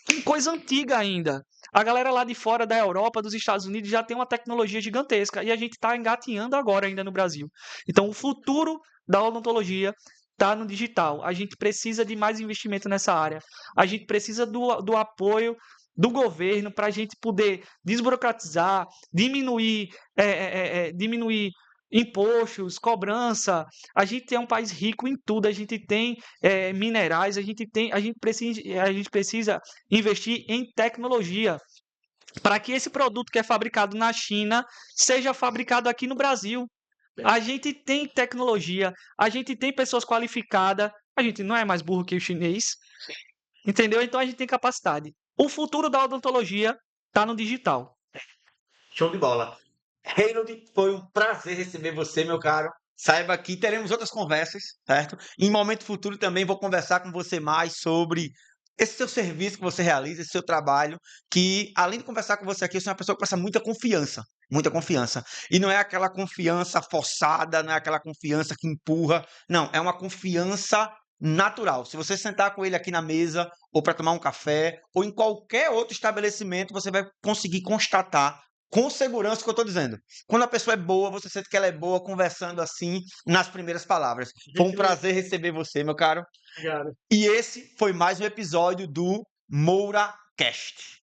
com coisa antiga ainda. A galera lá de fora da Europa, dos Estados Unidos, já tem uma tecnologia gigantesca e a gente está engatinhando agora ainda no Brasil. Então, o futuro da odontologia está no digital. A gente precisa de mais investimento nessa área. A gente precisa do apoio do governo para a gente poder desburocratizar, diminuir impostos, cobrança. A gente é um país rico em tudo. A gente tem minerais, a gente precisa investir em tecnologia para que esse produto que é fabricado na China seja fabricado aqui no Brasil. A gente tem tecnologia, a gente tem pessoas qualificadas, a gente não é mais burro que o chinês, entendeu? Então a gente tem capacidade. O futuro da odontologia está no digital. Show de bola. Reynold, foi um prazer receber você, meu caro. Saiba que teremos outras conversas, certo? Em momento futuro também vou conversar com você mais sobre esse seu serviço que você realiza, esse seu trabalho, que além de conversar com você aqui, eu sou uma pessoa que passa muita confiança, muita confiança. E não é aquela confiança forçada, não é aquela confiança que empurra, não, é uma confiança natural. Se você sentar com ele aqui na mesa, ou para tomar um café, ou em qualquer outro estabelecimento, você vai conseguir constatar com segurança o que eu estou dizendo. Quando a pessoa é boa, você sente que ela é boa conversando assim nas primeiras palavras. Foi um prazer receber você, meu caro. Obrigado. E esse foi mais um episódio do MouraCast.